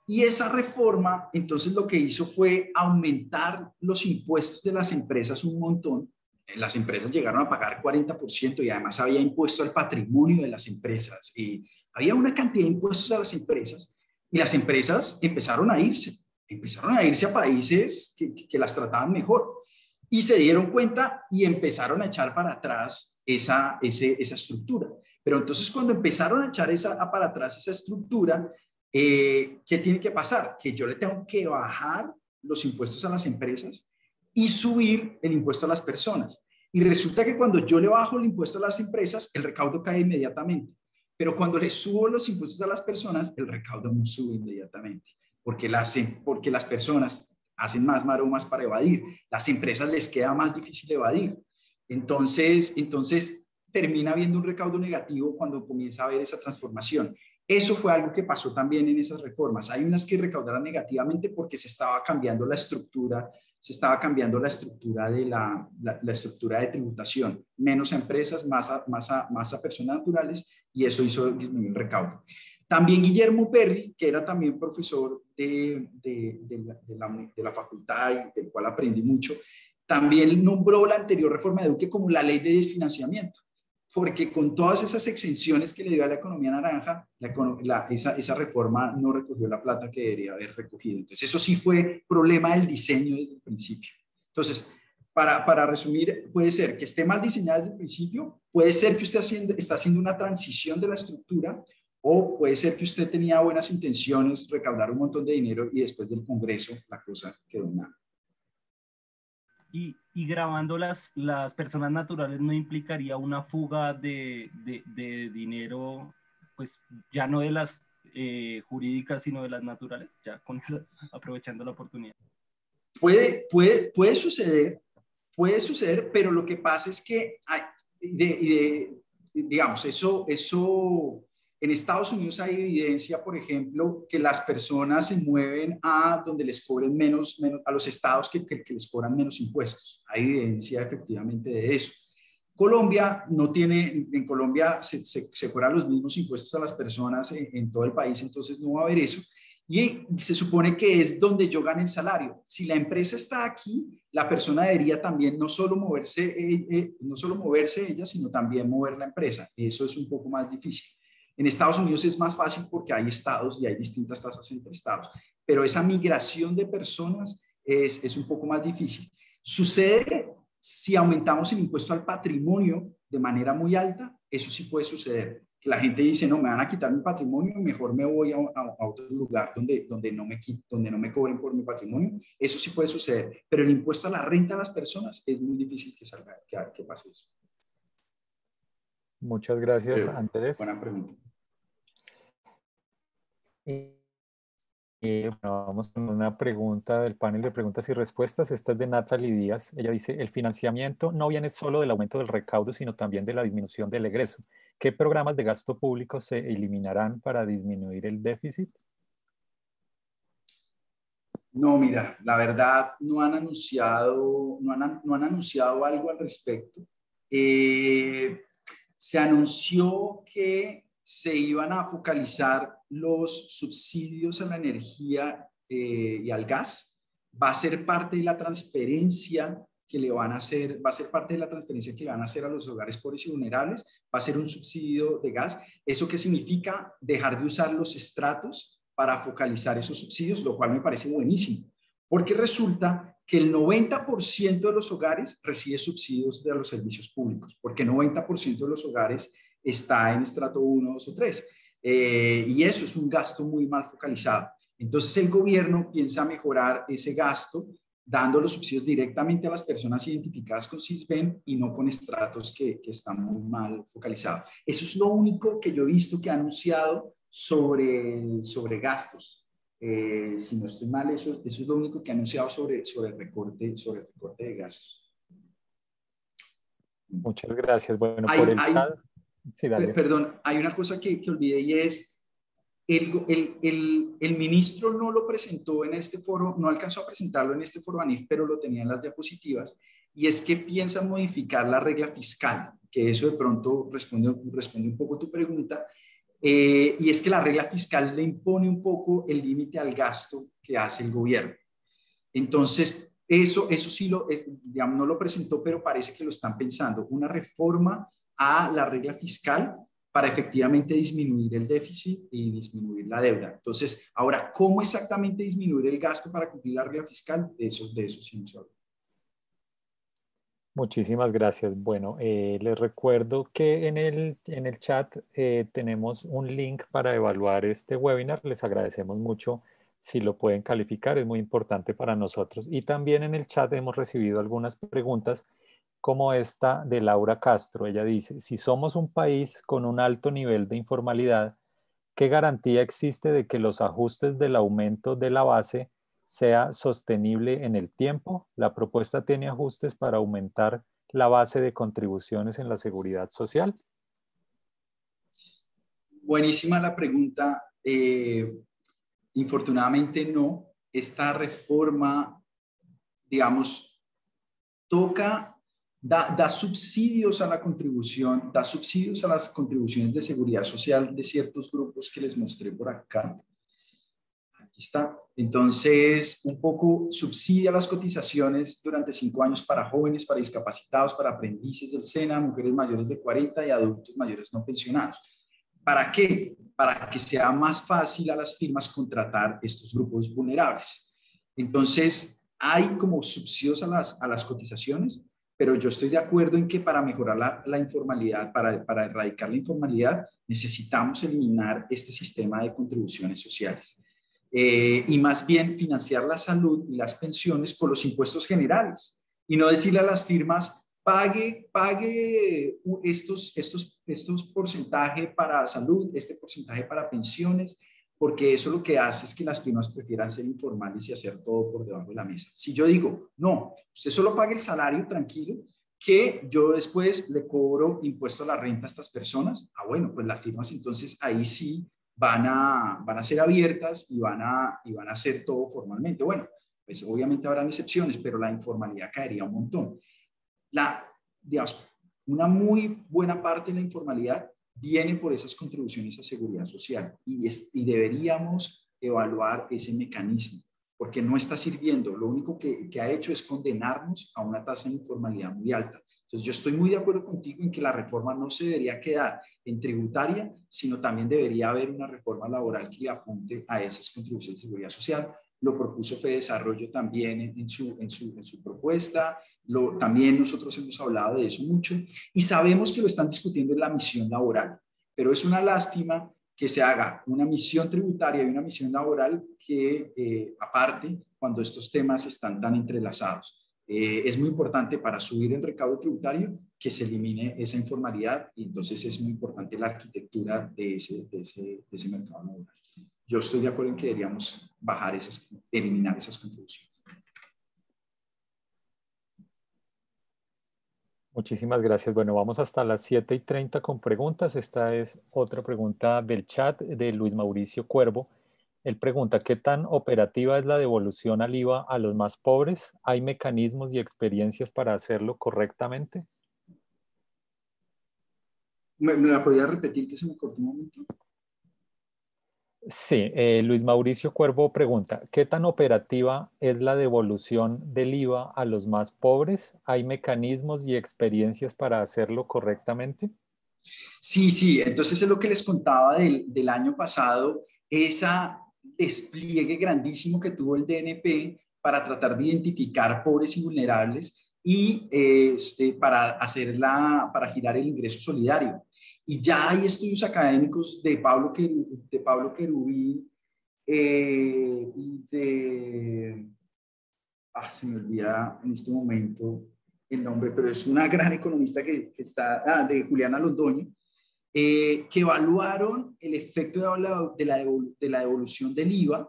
Y esa reforma, entonces lo que hizo fue aumentar los impuestos de las empresas un montón. Las empresas llegaron a pagar 40% y además había impuesto al patrimonio de las empresas. Y había una cantidad de impuestos a las empresas y las empresas empezaron a irse a países que las trataban mejor. Y se dieron cuenta y empezaron a echar para atrás esa estructura. Pero entonces cuando empezaron a echar para atrás esa estructura, ¿qué tiene que pasar? Que yo le tengo que bajar los impuestos a las empresas y subir el impuesto a las personas. Y resulta que cuando yo le bajo el impuesto a las empresas, el recaudo cae inmediatamente. Pero cuando le subo los impuestos a las personas, el recaudo no sube inmediatamente, porque las personas hacen más maromas para evadir. Las empresas les queda más difícil evadir. Entonces termina habiendo un recaudo negativo cuando comienza a haber esa transformación. Eso fue algo que pasó también en esas reformas. Hay unas que recaudaron negativamente porque se estaba cambiando la estructura de la estructura de tributación. Menos a empresas, más a personas naturales, y eso hizo disminuir el recaudo. También Guillermo Perry, que era también profesor de la facultad y del cual aprendí mucho, también nombró la anterior reforma de Duque como la ley de desfinanciamiento, porque con todas esas exenciones que le dio a la economía naranja, esa reforma no recogió la plata que debería haber recogido. Entonces, eso sí fue problema del diseño desde el principio. Entonces, para resumir, puede ser que esté mal diseñada desde el principio, puede ser que usted está haciendo una transición de la estructura, o puede ser que usted tenía buenas intenciones, recaudar un montón de dinero y después del Congreso la cosa quedó en nada. Y grabando las personas naturales no implicaría una fuga de dinero, pues ya no de las jurídicas, sino de las naturales, ya con eso, aprovechando la oportunidad. Puede suceder, pero lo que pasa es que digamos, eso en Estados Unidos hay evidencia, por ejemplo, que las personas se mueven a donde les cobren menos a los estados que les cobran menos impuestos. Hay evidencia efectivamente de eso. Colombia no tiene, en Colombia se cobran los mismos impuestos a las personas en todo el país, entonces no va a haber eso. Y se supone que es donde yo gane el salario. Si la empresa está aquí, la persona debería también no solo moverse ella, sino también mover la empresa. Eso es un poco más difícil. En Estados Unidos es más fácil porque hay estados y hay distintas tasas entre estados, pero esa migración de personas es un poco más difícil. Sucede si aumentamos el impuesto al patrimonio de manera muy alta, eso sí puede suceder. Que la gente dice, no, me van a quitar mi patrimonio, mejor me voy a otro lugar donde no me cobren por mi patrimonio. Eso sí puede suceder, pero el impuesto a la renta de las personas es muy difícil que pase eso. Muchas gracias, Andrés. Buena pregunta. Bueno, vamos con una pregunta del panel de preguntas y respuestas. Esta es de Natalie Díaz. Ella dice, el financiamiento no viene solo del aumento del recaudo, sino también de la disminución del egreso. ¿Qué programas de gasto público se eliminarán para disminuir el déficit? No, mira, la verdad no han anunciado algo al respecto. Se anunció que se iban a focalizar los subsidios a la energía y al gas. Va a ser parte de la transferencia que le van a hacer, va a ser parte de la transferencia que van a hacer a los hogares pobres y vulnerables, va a ser un subsidio de gas. ¿Eso qué significa? Dejar de usar los estratos para focalizar esos subsidios, lo cual me parece buenísimo, porque resulta que el 90% de los hogares recibe subsidios de los servicios públicos, porque el 90% de los hogares está en estrato 1, 2 o 3. Y eso es un gasto muy mal focalizado. Entonces el gobierno piensa mejorar ese gasto dando los subsidios directamente a las personas identificadas con SISBEN y no con estratos que están muy mal focalizados. Eso es lo único que yo he visto que ha anunciado sobre gastos. Si no estoy mal, eso es lo único que ha anunciado sobre el recorte de gastos. Muchas gracias. Bueno, por el chat. Sí, dale. Perdón, hay una cosa que olvidé y es el ministro no lo presentó en este foro, no alcanzó a presentarlo en este foro ANIF, pero lo tenía en las diapositivas, y es que piensa modificar la regla fiscal, que eso de pronto responde un poco tu pregunta, y es que la regla fiscal le impone un poco el límite al gasto que hace el gobierno. Entonces, eso sí digamos, no lo presentó, pero parece que lo están pensando, una reforma a la regla fiscal para efectivamente disminuir el déficit y disminuir la deuda. Entonces, ahora, ¿cómo exactamente disminuir el gasto para cumplir la regla fiscal? De eso sí no se habla. Muchísimas gracias. Bueno, les recuerdo que en el chat tenemos un link para evaluar este webinar. Les agradecemos mucho si lo pueden calificar, es muy importante para nosotros. Y también en el chat hemos recibido algunas preguntas como esta de Laura Castro. Ella dice, si somos un país con un alto nivel de informalidad, ¿qué garantía existe de que los ajustes del aumento de la base sea sostenible en el tiempo? La propuesta tiene ajustes para aumentar la base de contribuciones en la seguridad social. Buenísima la pregunta. Infortunadamente no. Esta reforma, digamos, da subsidios a la contribución, da subsidios a las contribuciones de seguridad social de ciertos grupos que les mostré por acá. Aquí está. Entonces, un poco subsidia las cotizaciones durante 5 años para jóvenes, para discapacitados, para aprendices del SENA, mujeres mayores de 40 y adultos mayores no pensionados. ¿Para qué? Para que sea más fácil a las firmas contratar estos grupos vulnerables. Entonces, hay como subsidios a las cotizaciones, pero yo estoy de acuerdo en que para mejorar la informalidad, para erradicar la informalidad, necesitamos eliminar este sistema de contribuciones sociales. Y más bien financiar la salud y las pensiones con los impuestos generales y no decirle a las firmas, pague estos porcentajes para salud, este porcentaje para pensiones, porque eso lo que hace es que las firmas prefieran ser informales y hacer todo por debajo de la mesa. Si yo digo, no, usted solo pague el salario tranquilo, que yo después le cobro impuesto a la renta a estas personas, bueno, pues las firmas entonces ahí sí van a ser abiertas y van a hacer todo formalmente. Bueno, pues obviamente habrán excepciones, pero la informalidad caería un montón. Digamos, una muy buena parte de la informalidad viene por esas contribuciones a seguridad social y deberíamos evaluar ese mecanismo porque no está sirviendo. Lo único que ha hecho es condenarnos a una tasa de informalidad muy alta. Entonces, yo estoy muy de acuerdo contigo en que la reforma no se debería quedar en tributaria, sino también debería haber una reforma laboral que le apunte a esas contribuciones de seguridad social. Lo propuso FEDesarrollo también en su propuesta. También nosotros hemos hablado de eso mucho y sabemos que lo están discutiendo en la misión laboral, pero es una lástima que se haga una misión tributaria y una misión laboral que aparte cuando estos temas están tan entrelazados. Es muy importante para subir el recaudo tributario que se elimine esa informalidad y entonces es muy importante la arquitectura de ese mercado laboral. Yo estoy de acuerdo en que deberíamos eliminar esas contribuciones. Muchísimas gracias. Bueno, vamos hasta las 7:30 con preguntas. Esta es otra pregunta del chat de Luis Mauricio Cuervo. Él pregunta, ¿qué tan operativa es la devolución al IVA a los más pobres? ¿Hay mecanismos y experiencias para hacerlo correctamente? ¿Me la podía repetir que se me cortó un momento? Sí, Luis Mauricio Cuervo pregunta, ¿qué tan operativa es la devolución del IVA a los más pobres? ¿Hay mecanismos y experiencias para hacerlo correctamente? Sí, entonces es lo que les contaba del año pasado, ese despliegue grandísimo que tuvo el DNP para tratar de identificar pobres y vulnerables y para girar el ingreso solidario. Y ya hay estudios académicos de Pablo Querubí y se me olvida en este momento el nombre, pero es una gran economista que está, de Juliana Londoño, que evaluaron el efecto de la devolución del IVA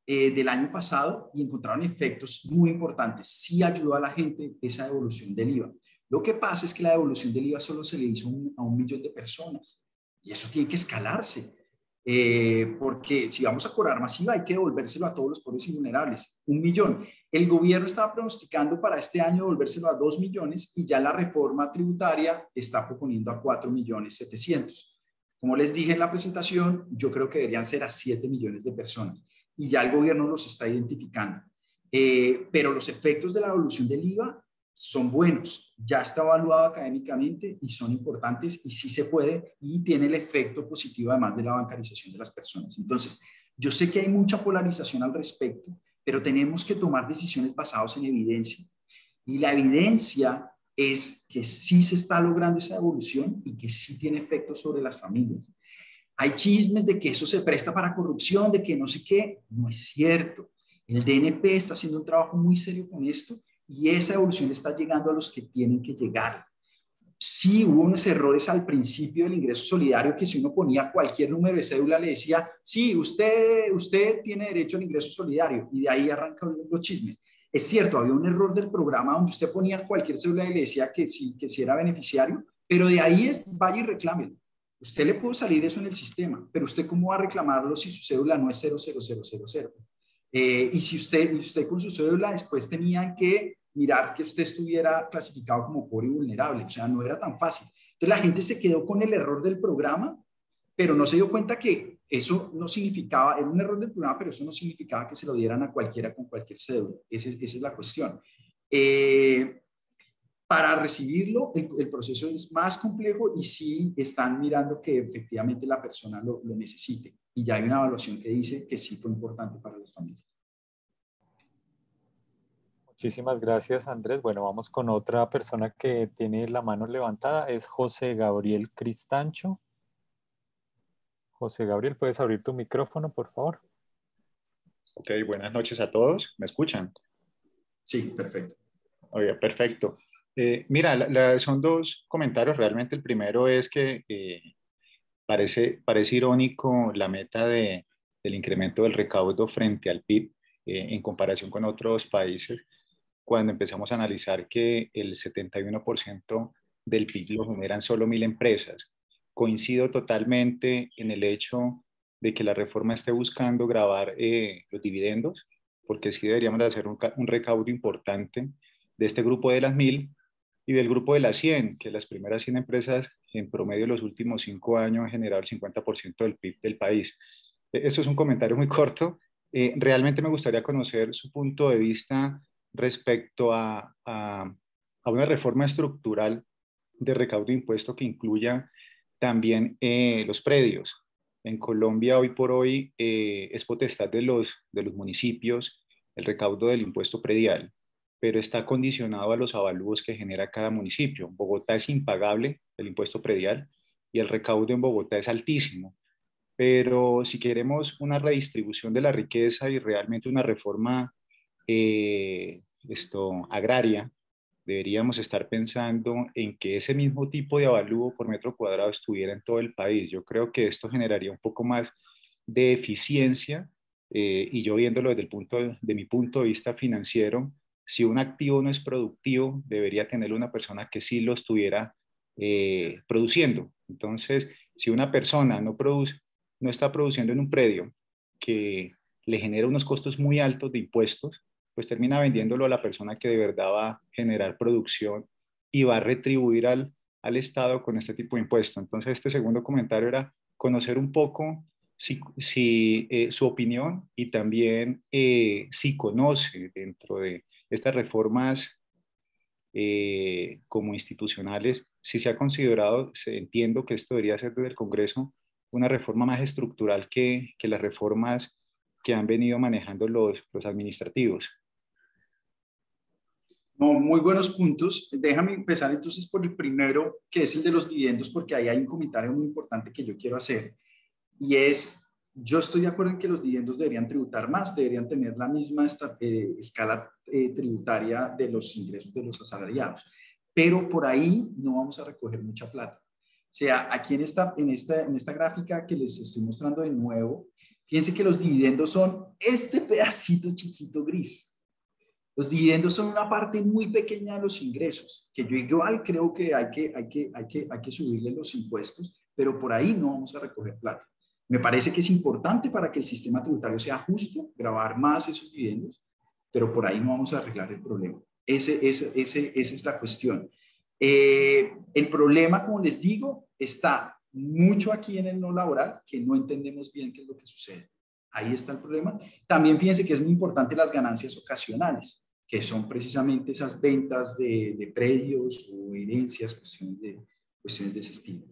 del año pasado y encontraron efectos muy importantes. Sí ayudó a la gente esa devolución del IVA. Lo que pasa es que la devolución del IVA solo se le hizo a 1 millón de personas y eso tiene que escalarse. Porque si vamos a cobrar más IVA hay que devolvérselo a todos los pobres y vulnerables. 1 millón. El gobierno estaba pronosticando para este año devolvérselo a 2 millones y ya la reforma tributaria está proponiendo a 4.700.000. Como les dije en la presentación, yo creo que deberían ser a 7 millones de personas y ya el gobierno los está identificando. Pero los efectos de la devolución del IVA son buenos, ya está evaluado académicamente y son importantes y sí se puede y tiene el efecto positivo además de la bancarización de las personas. Entonces, yo sé que hay mucha polarización al respecto, pero tenemos que tomar decisiones basadas en evidencia y la evidencia es que sí se está logrando esa evolución y que sí tiene efectos sobre las familias. hay chismes de que eso se presta para corrupción, de que no sé qué. No es cierto. El DNP está haciendo un trabajo muy serio con esto y esa evolución está llegando a los que tienen que llegar. Sí, hubo unos errores al principio del ingreso solidario que si uno ponía cualquier número de cédula le decía, sí, usted tiene derecho al ingreso solidario, y de ahí arrancan los chismes. Es cierto, había un error del programa donde usted ponía cualquier cédula y le decía que sí era beneficiario, pero de ahí es vaya y reclámelo. Usted le puede salir eso en el sistema, pero usted cómo va a reclamarlo si su cédula no es 00000. Y si usted con su cédula después tenían que mirar que usted estuviera clasificado como pobre y vulnerable, o sea, no era tan fácil. Entonces la gente se quedó con el error del programa, pero no se dio cuenta que eso no significaba, era un error del programa, pero eso no significaba que se lo dieran a cualquiera con cualquier cédula. Esa es la cuestión. Para recibirlo, el proceso es más complejo y sí están mirando que efectivamente la persona lo necesite. Y ya hay una evaluación que dice que sí fue importante para las familias. Muchísimas gracias, Andrés. Bueno, vamos con otra persona que tiene la mano levantada. Es José Gabriel Cristancho. José Gabriel, ¿puedes abrir tu micrófono, por favor? Ok, buenas noches a todos. ¿Me escuchan? Sí, perfecto. Oye, perfecto. Mira, son dos comentarios. Realmente el primero es que parece irónico la meta del incremento del recaudo frente al PIB en comparación con otros países, cuando empezamos a analizar que el 71% del PIB lo generan solo 1.000 empresas. Coincido totalmente en el hecho de que la reforma esté buscando gravar los dividendos, porque sí deberíamos de hacer un recaudo importante de este grupo de las 1.000 y del grupo de las 100, que las primeras 100 empresas en promedio los últimos 5 años han generado el 50% del PIB del país. Eso es un comentario muy corto. Realmente me gustaría conocer su punto de vista respecto a una reforma estructural de recaudo de impuesto que incluya también los predios. En Colombia hoy por hoy es potestad de los municipios el recaudo del impuesto predial, pero está condicionado a los avalúos que genera cada municipio. Bogotá es impagable el impuesto predial y el recaudo en Bogotá es altísimo. Pero si queremos una redistribución de la riqueza y realmente una reforma agraria, deberíamos estar pensando en que ese mismo tipo de avalúo por metro cuadrado estuviera en todo el país. Yo creo que esto generaría un poco más de eficiencia y yo viéndolo desde de mi punto de vista financiero, si un activo no es productivo, debería tenerlo una persona que sí lo estuviera produciendo. Entonces, si una persona no está produciendo en un predio que le genera unos costos muy altos de impuestos, pues termina vendiéndolo a la persona que de verdad va a generar producción y va a retribuir al Estado con este tipo de impuesto. Entonces, este segundo comentario era conocer un poco su opinión y también si conoce dentro de estas reformas como institucionales, si se ha considerado, entiendo que esto debería ser desde el Congreso, una reforma más estructural que las reformas que han venido manejando los administrativos. No, muy buenos puntos. Déjame empezar entonces por el primero, que es el de los dividendos, porque ahí hay un comentario muy importante que yo quiero hacer. Y es, yo estoy de acuerdo en que los dividendos deberían tributar más, deberían tener la misma escala tributaria de los ingresos de los asalariados. Pero por ahí no vamos a recoger mucha plata. O sea, aquí en esta gráfica que les estoy mostrando de nuevo, fíjense que los dividendos son este pedacito chiquito gris. Los dividendos son una parte muy pequeña de los ingresos, que yo igual creo que hay que subirle los impuestos, pero por ahí no vamos a recoger plata. Me parece que es importante para que el sistema tributario sea justo, grabar más esos dividendos, pero por ahí no vamos a arreglar el problema. Esa es la cuestión. El problema, como les digo, está mucho aquí en el no laboral, que no entendemos bien qué es lo que sucede. Ahí está el problema. También fíjense que es muy importante las ganancias ocasionales, que son precisamente esas ventas de predios o herencias, cuestiones de ese estilo.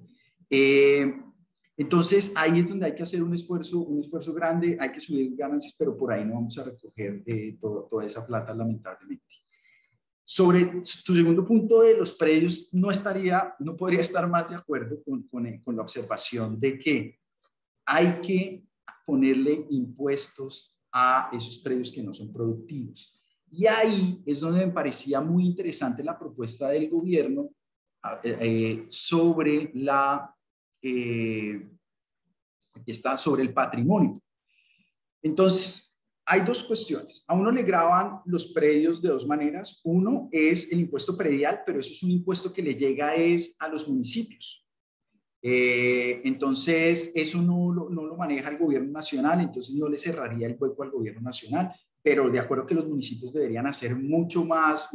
Entonces, ahí es donde hay que hacer un esfuerzo grande, hay que subir ganancias, pero por ahí no vamos a recoger toda esa plata, lamentablemente. Sobre tu segundo punto de los predios, no podría estar más de acuerdo con la observación de que hay que ponerle impuestos a esos predios que no son productivos. Y ahí es donde me parecía muy interesante la propuesta del gobierno sobre sobre el patrimonio. Entonces, hay dos cuestiones. A uno le graban los predios de dos maneras. Uno es el impuesto predial, pero eso es un impuesto que le llega a los municipios. Entonces, eso no lo maneja el gobierno nacional, entonces no le cerraría el hueco al gobierno nacional, pero de acuerdo que los municipios deberían hacer un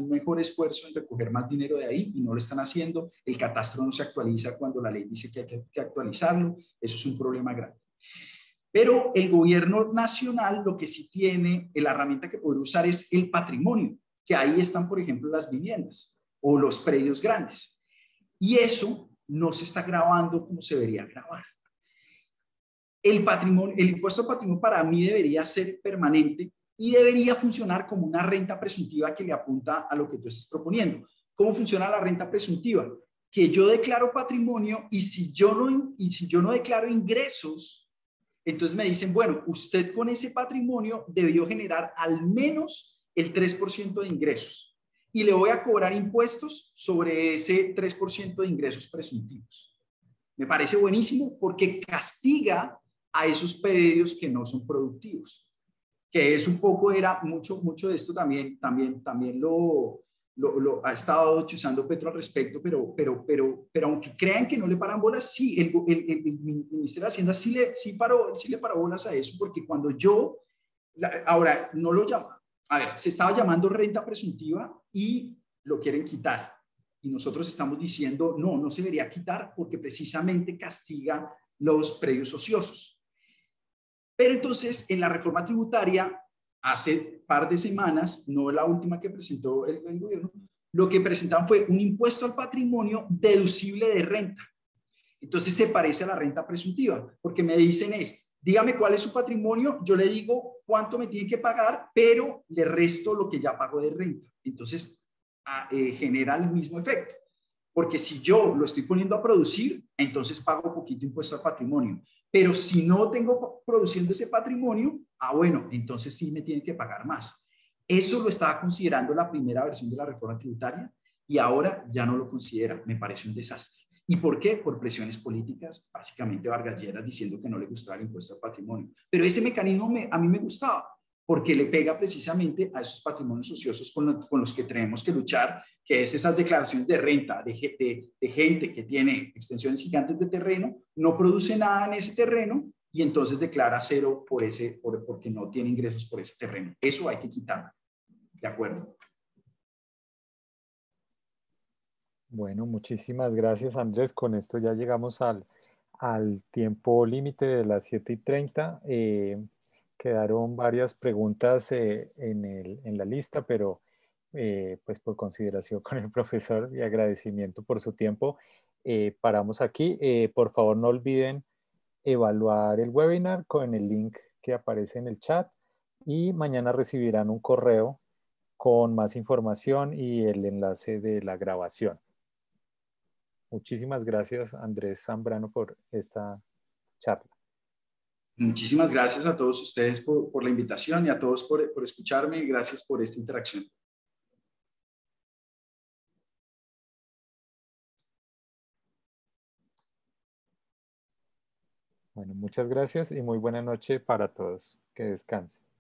mejor esfuerzo en recoger más dinero de ahí y no lo están haciendo. El catastro no se actualiza cuando la ley dice que hay que actualizarlo. Eso es un problema grande. Pero el gobierno nacional lo que sí tiene, la herramienta que puede usar es el patrimonio, que ahí están, por ejemplo, las viviendas o los predios grandes. Y eso no se está grabando como se debería grabar. El impuesto al patrimonio para mí debería ser permanente y debería funcionar como una renta presuntiva que le apunta a lo que tú estás proponiendo. ¿Cómo funciona la renta presuntiva? Que yo declaro patrimonio y si yo no declaro ingresos, entonces me dicen, bueno, usted con ese patrimonio debió generar al menos el 3% de ingresos y le voy a cobrar impuestos sobre ese 3% de ingresos presuntivos. Me parece buenísimo porque castiga a esos predios que no son productivos, que es un poco, era mucho de esto también lo ha estado chuzando Petro al respecto, pero aunque crean que no le paran bolas, sí, el Ministerio de Hacienda sí le paró bolas a eso, porque cuando ahora no lo llama, a ver, se estaba llamando renta presuntiva y lo quieren quitar. Y nosotros estamos diciendo, no se debería quitar porque precisamente castiga los predios ociosos. Pero entonces, en la reforma tributaria, hace par de semanas, no la última que presentó el gobierno, lo que presentaban fue un impuesto al patrimonio deducible de renta. Entonces se parece a la renta presuntiva, porque me dicen dígame cuál es su patrimonio, yo le digo cuánto me tiene que pagar, pero le resto lo que ya pago de renta. Entonces genera el mismo efecto. Porque si yo lo estoy poniendo a producir, entonces pago poquito impuesto al patrimonio. Pero si no tengo produciendo ese patrimonio, bueno, entonces sí me tienen que pagar más. Eso lo estaba considerando la primera versión de la reforma tributaria y ahora ya no lo considera. Me parece un desastre. ¿Y por qué? Por presiones políticas, básicamente Vargas Lleras diciendo que no le gustaba el impuesto al patrimonio. Pero ese mecanismo a mí me gustaba, porque le pega precisamente a esos patrimonios ociosos con los que tenemos que luchar, que es esas declaraciones de renta de gente que tiene extensiones gigantes de terreno, no produce nada en ese terreno y entonces declara cero porque no tiene ingresos por ese terreno. Eso hay que quitarlo. ¿De acuerdo? Bueno, muchísimas gracias, Andrés. Con esto ya llegamos al tiempo límite de las 7:30. Quedaron varias preguntas en la lista, pero pues por consideración con el profesor y agradecimiento por su tiempo, paramos aquí. Por favor, no olviden evaluar el webinar con el link que aparece en el chat y mañana recibirán un correo con más información y el enlace de la grabación. Muchísimas gracias, Andrés Zambrano, por esta charla. Muchísimas gracias a todos ustedes por la invitación y a todos por escucharme. Gracias por esta interacción. Bueno, muchas gracias y muy buena noche para todos. Que descansen.